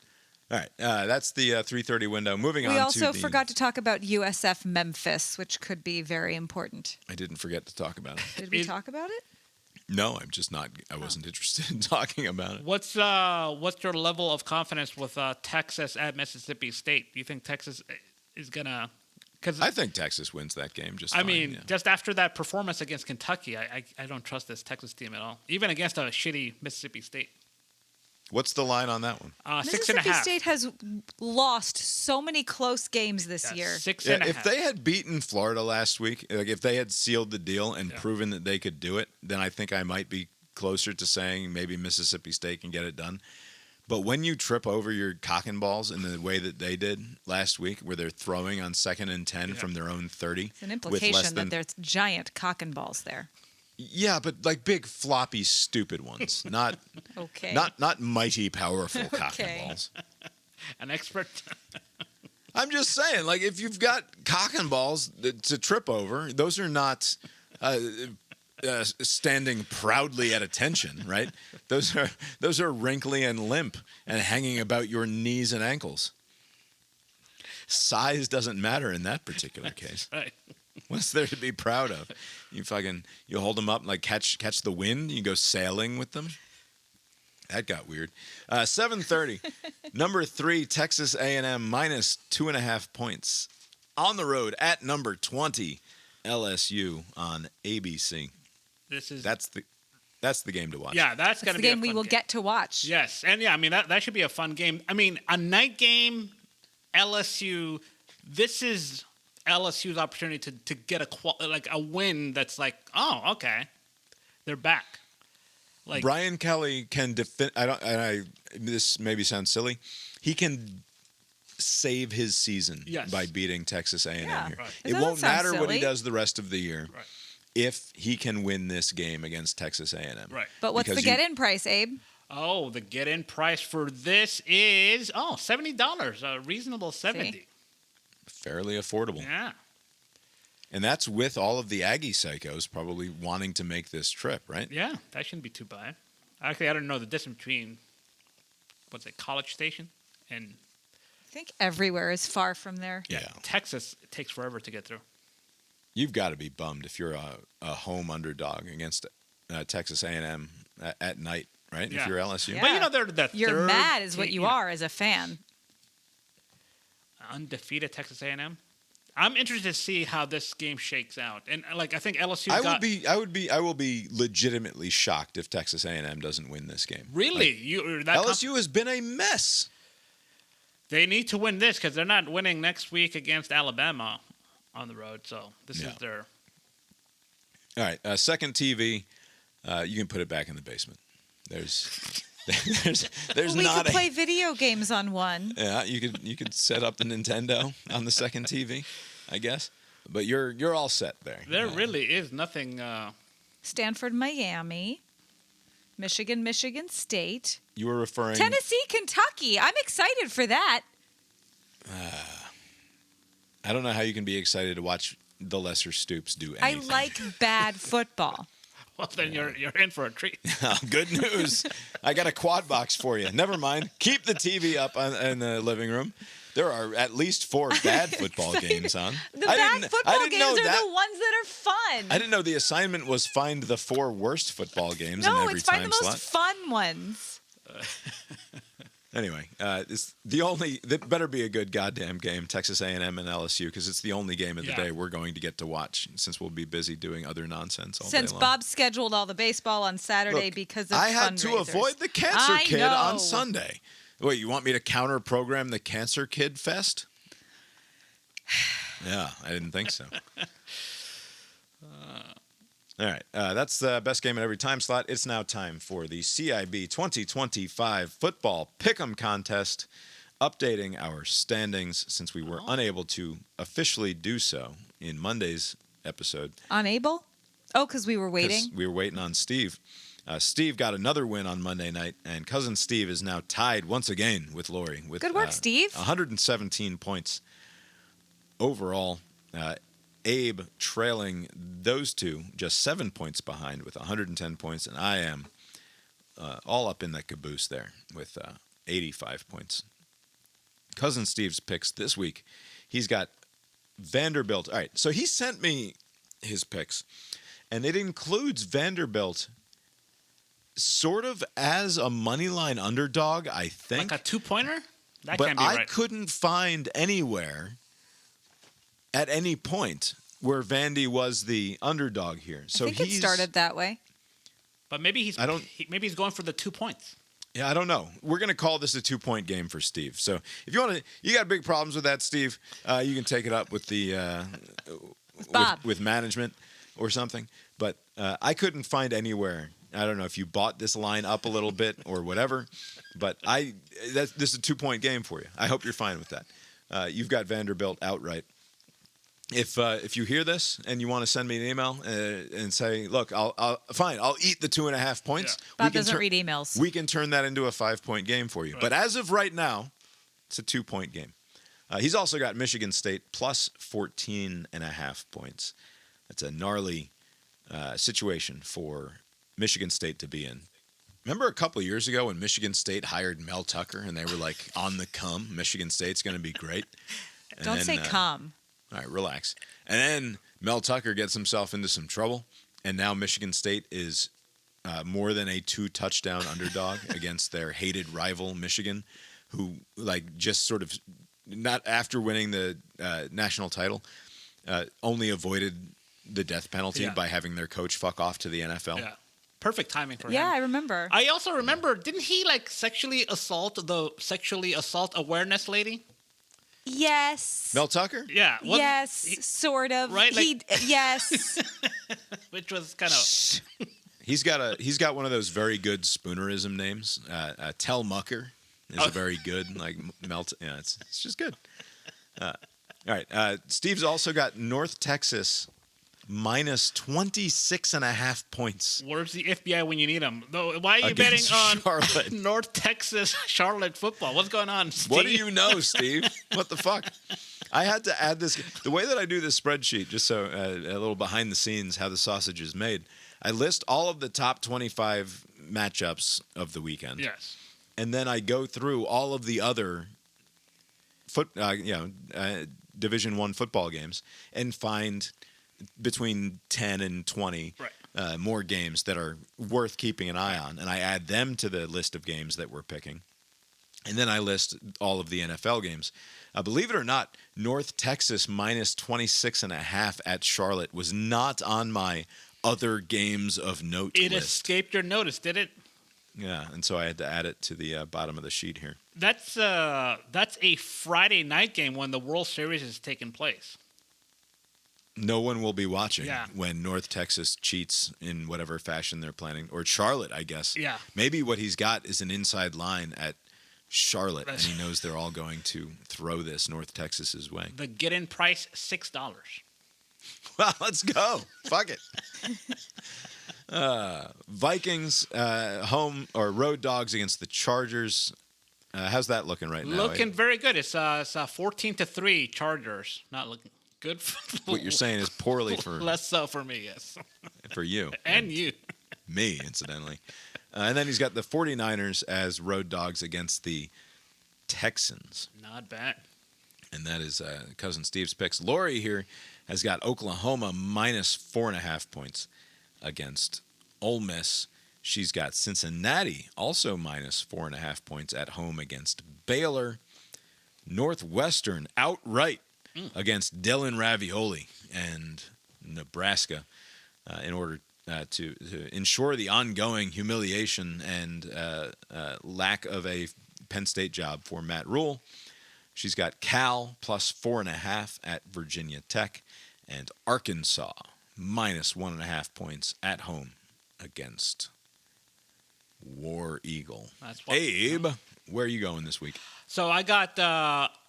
All right, that's the 3:30 window. Moving on to we also forgot to talk about USF Memphis, which could be very important. I didn't forget to talk about it. Did we talk about it? No, I'm just not. I wasn't interested in talking about it. What's your level of confidence with Texas at Mississippi State? Do you think Texas is gonna? Because I think Texas wins that game. Just after that performance against Kentucky, I don't trust this Texas team at all. Even against a shitty Mississippi State. What's the line on that one? 6.5. Mississippi State has lost so many close games this year. 6.5. If they had beaten Florida last week, like if they had sealed the deal and proven that they could do it, then I think I might be closer to saying maybe Mississippi State can get it done. But when you trip over your cock and balls in the way that they did last week, where they're throwing on 2nd and 10 from their own 30, it's an implication that there's giant cock and balls there. Yeah, but like big floppy stupid ones, not not mighty powerful cock and balls. An expert. I'm just saying, like if you've got cock and balls to trip over, those are not standing proudly at attention, right? Those are wrinkly and limp and hanging about your knees and ankles. Size doesn't matter in that particular case. Right. What's there to be proud of? You hold them up and like catch the wind. You go sailing with them. That got weird. 7:30. Number 3, Texas A&M minus 2.5 points on the road at number 20, LSU on ABC. That's the game to watch. Yeah, that's going to be the game we will get to watch. Yes, and I mean that should be a fun game. I mean, a night game, LSU this is LSU's opportunity to get a win that's like, oh, okay, they're back. Like Brian Kelly can defend. This maybe sounds silly. He can save his season by beating Texas A&M here. Right. It won't matter what he silly. does the rest of the year Right. if he can win this game against Texas A&M. Right. But what's the get-in price, Abe? Oh, the get-in price for this is $70. A reasonable $70. See? Fairly affordable. Yeah. And that's with all of the Aggie psychos probably wanting to make this trip, right? Yeah, that shouldn't be too bad. Actually, I don't know the distance between College Station and I think everywhere is far from there. Yeah. Texas. It takes forever to get through. You've got to be bummed if you're a home underdog against Texas A&M at night, right? Yeah. If you're LSU. Yeah. But they're the You're third mad is what team, you are as a fan. Undefeated Texas A&M. I'm interested to see how this game shakes out, and I think LSU. I will be legitimately shocked if Texas A&M doesn't win this game. Really, LSU has been a mess. They need to win this because they're not winning next week against Alabama on the road. So this is their. All right, second TV. You can put it back in the basement. There's We not could play video games on one. Yeah, you could set up the Nintendo on the second TV, I guess. But you're all set there. There really is nothing. Stanford, Miami, Michigan State, You were referring Tennessee, Kentucky. I'm excited for that. I don't know how you can be excited to watch the Lesser Stoops do I anything. like bad football. Well, then you're in for a treat. Good news. I got a quad box for you. Never mind. Keep the TV up in the living room. There are at least 4 bad football games on. The bad football games are the ones that are fun. I didn't know the assignment was find the 4 worst football games in No, every it's find time the slot. most fun ones. Anyway, it's that better be a good goddamn game, Texas A&M and LSU, because it's the only game of the day we're going to get to watch, since we'll be busy doing other nonsense all day long. Since Bob scheduled all the baseball on Saturday Look, because of I had to fundraisers. avoid the Cancer I Kid know. on Sunday. Wait, you want me to counter-program the Cancer Kid Fest? Yeah, I didn't think so. All right, that's the best game at every time slot. It's now time for the CIB 2025 Football Pick'em Contest, updating our standings since we were unable to officially do so in Monday's episode. Unable? Oh, because we were waiting? 'Cause we were waiting on Steve. Steve got another win on Monday night, and Cousin Steve is now tied once again with Lori. With, Good work, Steve. 117 points overall. Abe trailing those two, just 7 points behind with 110 points, and I am all up in that caboose there with 85 points. Cousin Steve's picks this week, he's got Vanderbilt. All right, so he sent me his picks, and it includes Vanderbilt sort of as a moneyline underdog, I think. Like a 2-pointer? That But can't be I right. couldn't find anywhere at any point where Vandy was the underdog here. So I think it started that way. But maybe he's going for the 2 points. Yeah, I don't know. We're going to call this a 2-point game for Steve. So if you want to, you got big problems with that, Steve, you can take it up with the Bob. with management or something. But I couldn't find anywhere. I don't know if you bought this line up a little bit or whatever, but this is a 2-point game for you. I hope you're fine with that. You've got Vanderbilt outright. If you hear this and you want to send me an email and say, look, I'll eat the 2.5 points. Yeah. Bob doesn't read emails. We can turn that into a 5-point game for you. Right. But as of right now, it's a 2-point game. He's also got Michigan State plus 14.5 points. That's a gnarly situation for Michigan State to be in. Remember a couple of years ago when Michigan State hired Mel Tucker and they were like on the come, Michigan State's going to be great. And Don't say come. All right, relax. And then Mel Tucker gets himself into some trouble, and now Michigan State is more than a 2-touchdown underdog against their hated rival Michigan, who just sort of not after winning the national title, only avoided the death penalty by having their coach fuck off to the NFL. Yeah. Perfect timing for him. Yeah, I remember. I also remember, didn't he sexually assault the sexually assault awareness lady? Yes. Mel Tucker? Yeah. Yes, sort of. Right, Yes. Which was kind of. He's got one of those very good spoonerism names. Tel Mucker is a very good melt. Yeah, it's just good. All right. Steve's also got North Texas minus 26.5 points. Where's the FBI when you need them? Why are you Against betting on Charlotte. North Texas Charlotte football? What's going on, Steve? What do you know, Steve? What the fuck? I had to add this. The way that I do this spreadsheet, just so a little behind the scenes, how the sausage is made. I list all of the top 25 matchups of the weekend. Yes. And then I go through all of the other Division I football games and find between 10 and 20 more games that are worth keeping an eye on. And I add them to the list of games that we're picking. And then I list all of the NFL games. Believe it or not, North Texas minus 26.5 at Charlotte was not on my other games of note It list. escaped your notice, did it? Yeah, and so I had to add it to the bottom of the sheet here. That's a Friday night game when the World Series is taking place. No one will be watching Yeah. when North Texas cheats in whatever fashion they're planning. Or Charlotte, I guess. Yeah. Maybe what he's got is an inside line at Charlotte, That's- and he knows they're all going to throw this North Texas's way. The get-in price, $6. Well, let's go. Fuck it. Vikings home or road dogs against the Chargers. How's that looking right now? Looking very good. It's 14-3 Chargers. Not looking good. What you're saying is poorly for Less so for me, yes. for you. And you. Me, incidentally. And then he's got the 49ers as road dogs against the Texans. Not bad. And that is Cousin Steve's picks. Lori here has got Oklahoma minus 4.5 points against Ole Miss. She's got Cincinnati also minus 4.5 points at home against Baylor. Northwestern outright against Dylan Ravioli and Nebraska in order to ensure the ongoing humiliation and lack of a Penn State job for Matt Rule. She's got Cal plus 4.5 at Virginia Tech and Arkansas minus 1.5 points at home against War Eagle. That's what- Abe, where are you going this week? So I got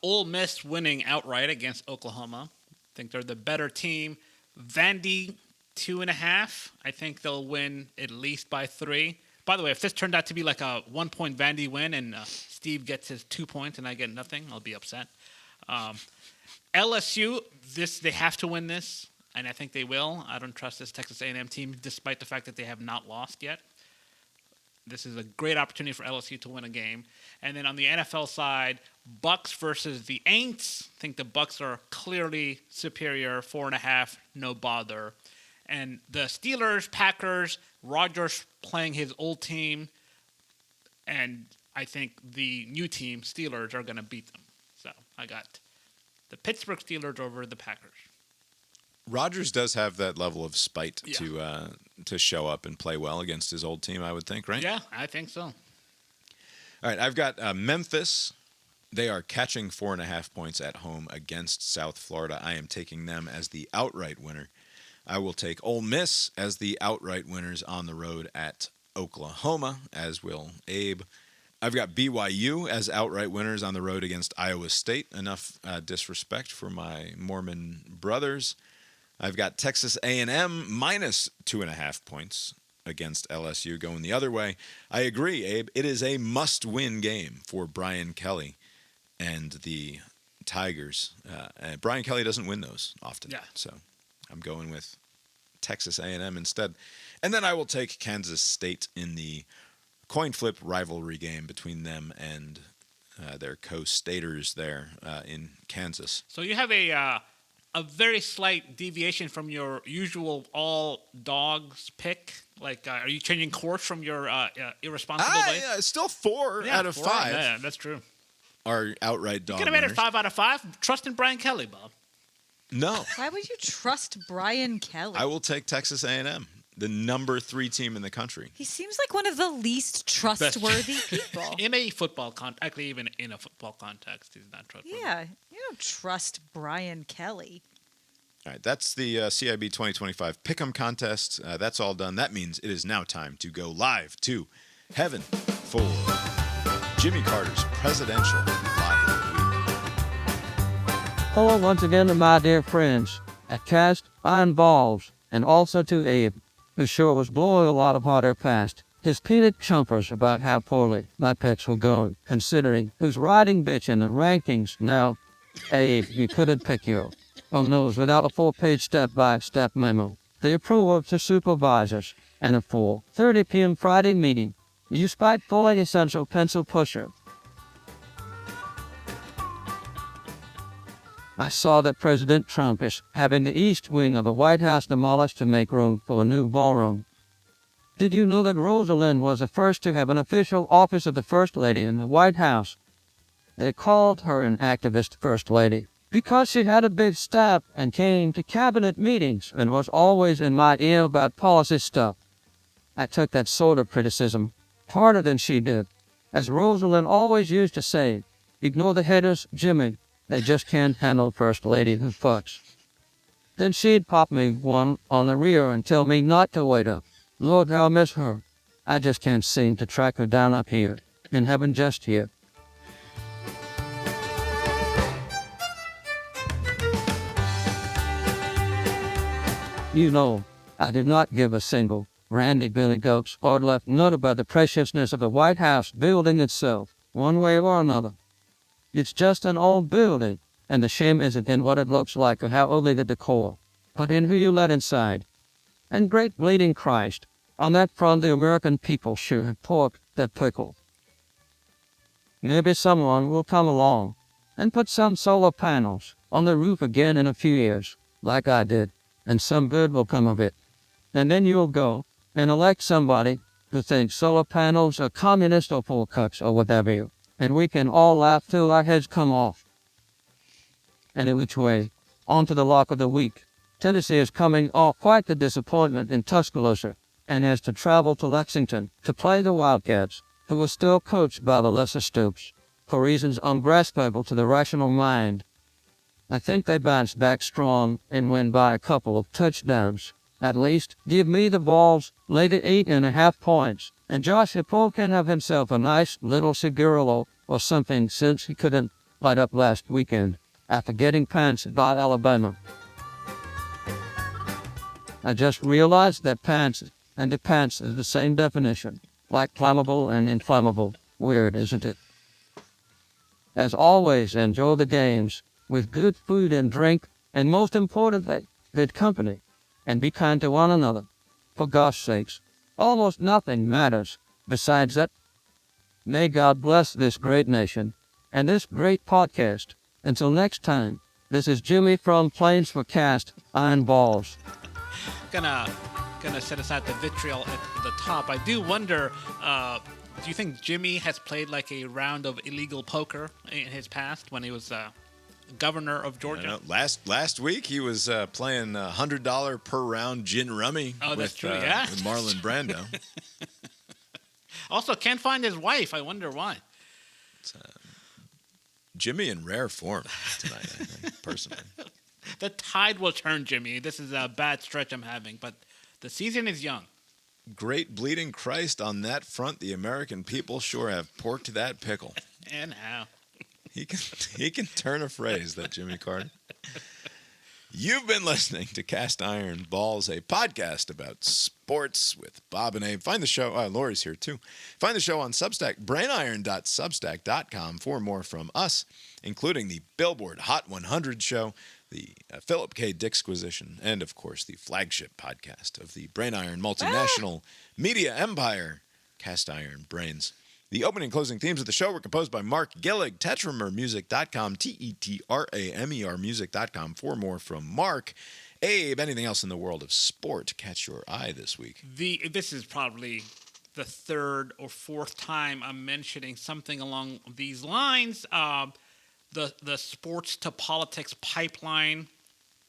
Ole Miss winning outright against Oklahoma. I think they're the better team. Vandy 2.5. I think they'll win at least by 3. By the way, if this turned out to be like a 1-point Vandy win and Steve gets his 2 points and I get nothing, I'll be upset. LSU, they have to win this, and I think they will. I don't trust this Texas A&M team, despite the fact that they have not lost yet. This is a great opportunity for LSU to win a game. And then on the NFL side, Bucks versus the Aints. I think the Bucks are clearly superior, 4.5, no bother. And the Steelers, Packers, Rodgers playing his old team, and I think the new team, Steelers, are going to beat them. So I got the Pittsburgh Steelers over the Packers. Rodgers does have that level of spite Yeah. to show up and play well against his old team, I would think, right? Yeah, I think so. All right, I've got Memphis. They are catching 4.5 points at home against South Florida. I am taking them as the outright winner. I will take Ole Miss as the outright winners on the road at Oklahoma, as will Abe. I've got BYU as outright winners on the road against Iowa State. Enough disrespect for my Mormon brothers. I've got Texas A&M minus 2.5 points against LSU going the other way. I agree, Abe. It is a must-win game for Brian Kelly and the Tigers. Brian Kelly doesn't win those often. Yeah. So I'm going with Texas A&M instead. And then I will take Kansas State in the coin flip rivalry game between them and their co-staters there in Kansas. So you have a very slight deviation from your usual all dogs pick. Like, are you changing course from your irresponsible way? Yeah, it's still 4 out of 5 Yeah, that's true. are outright dog Could have made it winners. 5 out of 5. Trust in Brian Kelly, Bob. No, Why would you trust Brian Kelly? I will take Texas A&M, the number 3 team in the country. He seems like one of the least trustworthy people. In a football context, actually, even in a football context, he's not trustworthy. Yeah, in don't trust Brian Kelly. All right, that's the CIB 2025 Pick'em contest. That's all done. That means it is now time to go live to heaven for Jimmy Carter's presidential live of the week. Hello once again to my dear friends at Cast Iron Balls, and also to Abe, who sure was blowing a lot of hot air past his peanut chumpers about how poorly my picks will go, considering who's riding bitch in the rankings. Now, Abe, you couldn't pick your own nose without a full-page step-by-step memo, the approval to supervisors, and a full 30 p.m. Friday meeting. You spiteful and essential pencil pusher. I saw that President Trump is having the east wing of the White House demolished to make room for a new ballroom. Did you know that Rosalind was the first to have an official office of the First Lady in the White House? They called her an activist First Lady because she had a big staff and came to cabinet meetings and was always in my ear about policy stuff. I took that sort of criticism harder than she did. As Rosalind always used to say, ignore the haters, Jimmy. They just can't handle First Lady who fucks. Then she'd pop me one on the rear and tell me not to wait up. Lord, how I miss her. I just can't seem to track her down up here, in heaven just here. You know, I did not give a single Randy Billy Goats or left note about the preciousness of the White House building itself, one way or another. It's just an old building, and the shame isn't in what it looks like or how ugly the decor, but in who you let inside. And great bleeding Christ, on that front the American people sure have porked that pickle. Maybe someone will come along and put some solar panels on the roof again in a few years, like I did, and some good will come of it. And then you'll go and elect somebody who thinks solar panels are communist or poll cuts or whatever, and we can all laugh till our heads come off. And in which way, on to the lock of the week. Tennessee is coming off quite the disappointment in Tuscaloosa, and has to travel to Lexington to play the Wildcats, who were still coached by the lesser Stoops, for reasons ungraspable to the rational mind. I think they bounce back strong and win by a couple of touchdowns. At least, give me the balls, late at 8.5 points, and Josh Hippel can have himself a nice little cigarillo or something since he couldn't light up last weekend after getting pantsed by Alabama. I just realized that pants and depants is the same definition, like flammable and inflammable. Weird, isn't it? As always, enjoy the games with good food and drink, and most importantly, good company, and be kind to one another. For gosh sakes, almost nothing matters besides that. May God bless this great nation and this great podcast. Until next time, this is Jimmy from Plains for Cast Iron Balls. Gonna set aside the vitriol at the top. I do wonder, do you think Jimmy has played like a round of illegal poker in his past when he was governor of Georgia? Last week he was playing $100 per round gin rummy that's true, yeah. with Marlon Brando. Also, can't find his wife. I wonder why. It's, Jimmy in rare form tonight, I think, personally. The tide will turn, Jimmy. This is a bad stretch I'm having, but the season is young. Great bleeding Christ on that front. The American people sure have porked that pickle. And how? He can turn a phrase, that Jimmy Carter. You've been listening to Cast Iron Balls, a podcast about sports with Bob and Abe. Find the show, Lori's here too. Find the show on Substack, brainiron.substack.com for more from us, including the Billboard Hot 100 show, the Philip K. Dickquisition, and of course the flagship podcast of the Brain Iron multinational media empire, Cast Iron Brains. The opening and closing themes of the show were composed by Mark Gillig, tetramermusic.com, Tetramer music.com. For more from Mark. Abe, anything else in the world of sport catch your eye this week? This is probably the third or fourth time I'm mentioning something along these lines. The sports to politics pipeline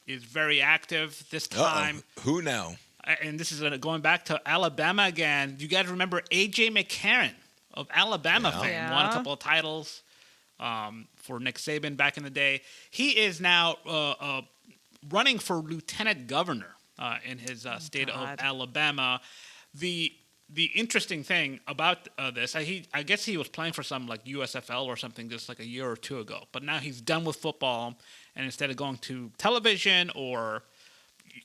is very active this time. Who now? And this is going back to Alabama again. You guys remember A.J. McCarron of Alabama fame. Yeah. Won a couple of titles. for Nick Saban back in the day. He is now running for lieutenant governor in his state of God. Alabama. The interesting thing about this, I guess he was playing for some like USFL or something just like a year or two ago. But now he's done with football, and instead of going to television or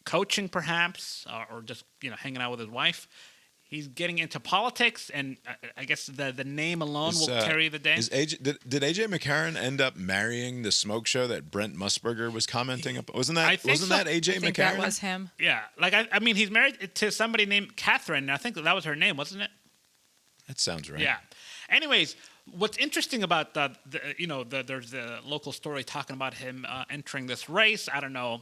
coaching perhaps, or just hanging out with his wife, he's getting into politics. And I guess the name alone will carry the day. Did AJ McCarron end up marrying the smoke show that Brent Musburger was commenting up? Wasn't that so. that AJ I think McCarron? that was him. Yeah, like I mean, he's married to somebody named Catherine. And I think that was her name, wasn't it? That sounds right. Yeah. Anyways, what's interesting about there's the local story talking about him entering this race. I don't know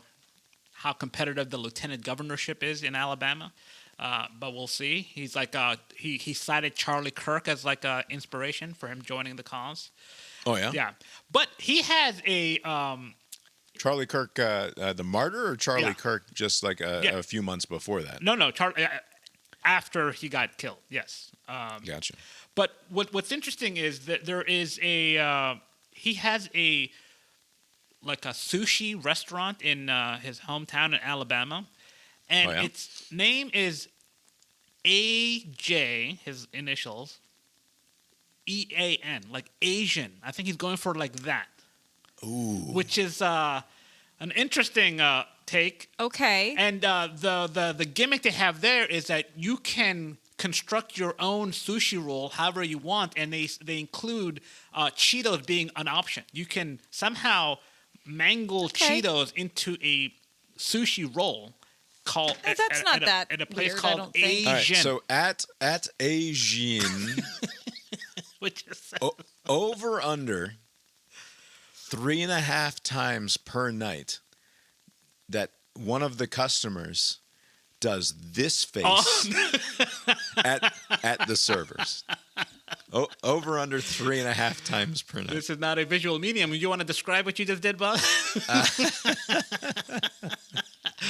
how competitive the lieutenant governorship is in Alabama, but we'll see. He's like he cited Charlie Kirk as like inspiration for him joining the cause. Oh yeah. Yeah, but he has a Charlie Kirk, the martyr, or Charlie Yeah. Kirk just like a few months before that? no Charlie after he got killed. Yes. Gotcha. But what's interesting is that there is he has a sushi restaurant in his hometown in Alabama, and its name is AJ, his initials, EAN, like Asian. I think he's going for like that. Ooh. Which is an interesting take. Okay. And the gimmick they have there is that you can construct your own sushi roll however you want, and they include Cheetos being an option. You can somehow mangle Cheetos into a sushi roll called That's not that at a place weird, I called don't think. Asian. All right, so at Asian, Which is over under 3.5 times per night that one of the customers does this face at the servers. Over under 3.5 times per night. This is not a visual medium. You want to describe what you just did, Bob?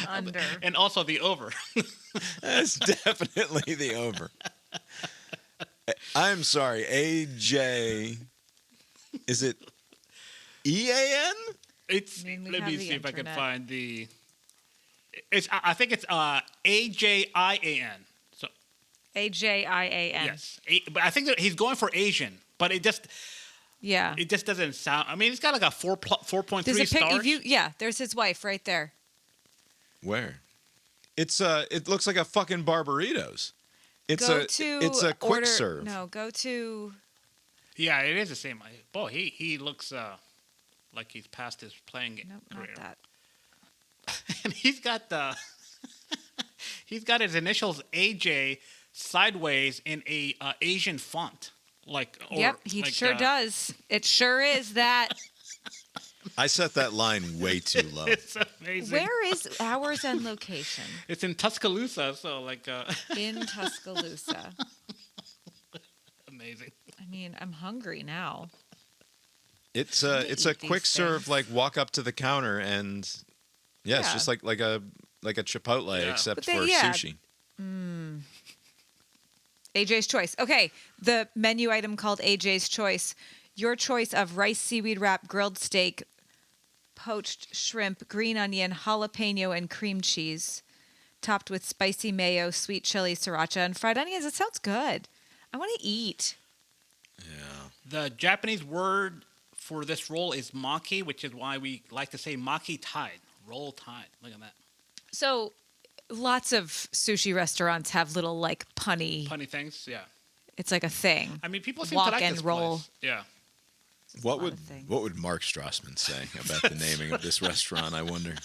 Under. And also the over. That's definitely the over. I'm sorry, AJ. Is it EAN? It's. I mean, we Let have me the see if I can internet. find the. It's. I think it's AJIAN. So AJIAN. yes, but I think that he's going for Asian, but it just Yeah. doesn't sound. I mean, it's got like a 4.3 There's a stars. there's his wife right there. Where? It's it looks like a fucking Barbaritos. It's Go a to it's a quick order, serve. No, go to Yeah, it is the same. Boy, he looks like he's past his playing nope, career. not that. And he's got he's got his initials AJ sideways in a Asian font. Yep, he sure does. It sure is that. I set that line way too low. It's amazing. Where is hours and location? It's in Tuscaloosa, so In Tuscaloosa. amazing. I mean, I'm hungry now. It's I'm a gonna it's a eat these quick serve, things. like walk up to the counter and it's Yeah. just like a Chipotle Yeah. except But they- for yeah. sushi. AJ's Choice. Okay, the menu item called AJ's Choice. Your choice of rice seaweed wrap, grilled steak, poached shrimp, green onion, jalapeno, and cream cheese, topped with spicy mayo, sweet chili, sriracha, and fried onions. It sounds good. I want to eat. Yeah. The Japanese word for this roll is maki, which is why we like to say maki tide, roll tide. Look at that. So, lots of sushi restaurants have little like punny. Funny things, yeah. It's like a thing. I mean, people seem Walk to like and this roll. place. Yeah. What lot would of things. what would Mark Strassman say about the naming of this restaurant? I wonder.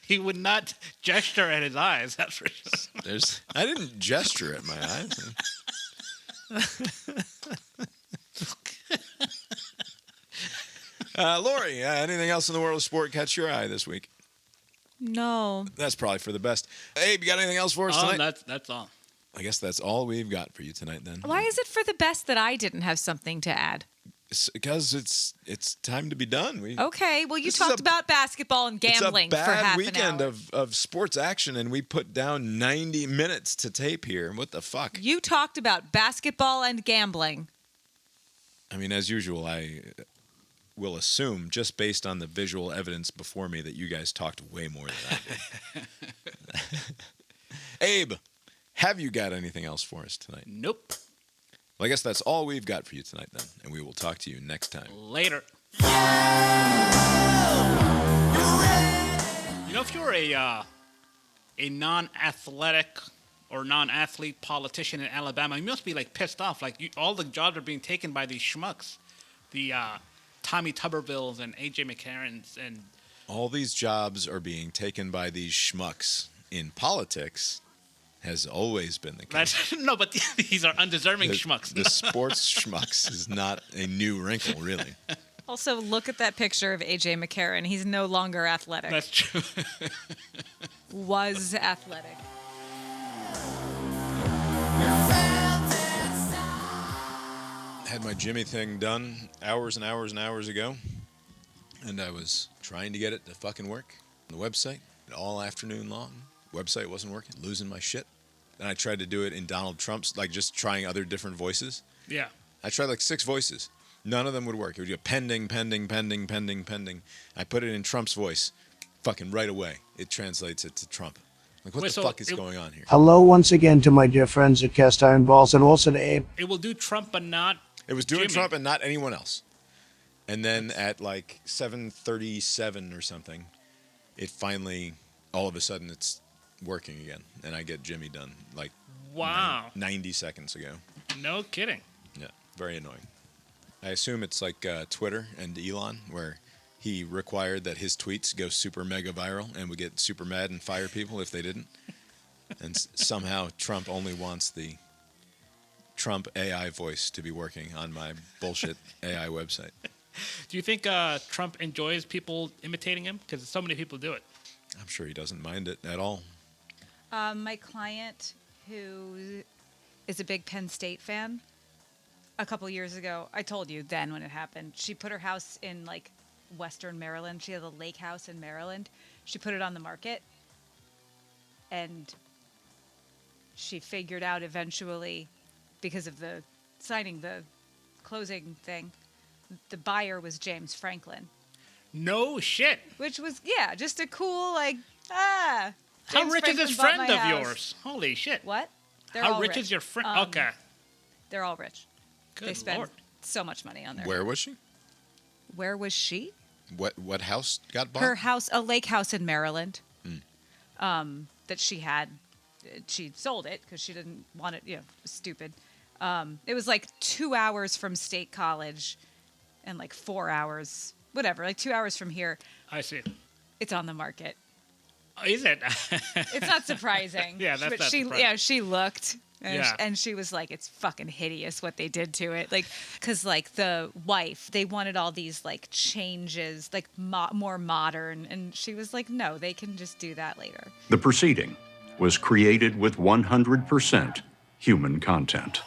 He would not gesture at his eyes, that's for sure. I didn't gesture at my eyes. Lori, anything else in the world of sport catch your eye this week? No. That's probably for the best. Abe, you got anything else for us tonight? That's all. I guess that's all we've got for you tonight then. Why is it for the best that I didn't have something to add? Because it's time to be done. Okay, well, you This is talked a- about basketball and gambling it's a for bad half weekend an hour. of sports action, and we put down 90 minutes to tape here. What the fuck? You talked about basketball and gambling. I mean, as usual, I will assume, just based on the visual evidence before me, that you guys talked way more than I did. Abe, have you got anything else for us tonight? Nope. Well, I guess that's all we've got for you tonight, then, and we will talk to you next time. Later. You know, if you're a non-athletic or non-athlete politician in Alabama, you must be like pissed off. Like all the jobs are being taken by these schmucks, the Tommy Tubervilles and AJ McCarrons, and all these jobs are being taken by these schmucks. In politics, has always been the case. No, but these are undeserving schmucks. The sports schmucks is not a new wrinkle, really. Also, look at that picture of AJ McCarron. He's no longer athletic. That's true. Was athletic. Had my Jimmy thing done hours and hours and hours ago, and I was trying to get it to fucking work on the website all afternoon long. Website wasn't working, losing my shit. Then I tried to do it in Donald Trump's, like just trying other different voices. Yeah. I tried like 6 voices. None of them would work. It would go pending, pending, pending, pending, pending. I put it in Trump's voice. Fucking right away, it translates it to Trump. Like, what the fuck is going on here? Hello once again to my dear friends at Cast Iron Balls, and also to Abe. It will do Trump, but not It was doing Jimmy. Trump and not anyone else. And then at like 7:37 or something, it finally, all of a sudden, it's working again. And I get Jimmy done like Wow. 90 seconds ago. No kidding. Yeah, very annoying. I assume it's like Twitter and Elon, where he required that his tweets go super mega viral and would get super mad and fire people if they didn't. And somehow Trump only wants the Trump AI voice to be working on my bullshit AI website. Do you think Trump enjoys people imitating him? Because so many people do it. I'm sure he doesn't mind it at all. My client, who is a big Penn State fan, a couple years ago, I told you then when it happened, she put her house in like Western Maryland. She has a lake house in Maryland. She put it on the market, and she figured out eventually, because of the signing the closing thing, the buyer was James Franklin. No shit. Which was, yeah, just a cool, like, How James rich is Franklin this bought friend my of house. yours? Holy shit. What? They're How all rich is your friend? Okay. They're all rich. Good They spend Lord. so much money on their. Where was she? Where was she? What house got bought? Her house, a lake house in Maryland, that she had. She sold it because she didn't want it. You know, stupid. It was like 2 hours from State College, and like 4 hours, whatever, like 2 hours from here. I see. It's on the market. Oh, is it? It's not surprising. Yeah, that's but not she, surprising. yeah, she looked. And, Yeah. and she was like, it's fucking hideous what they did to it. Like, because, like, the wife, they wanted all these, like, changes, like, more modern. And she was like, no, they can just do that later. The proceeding was created with 100% human content.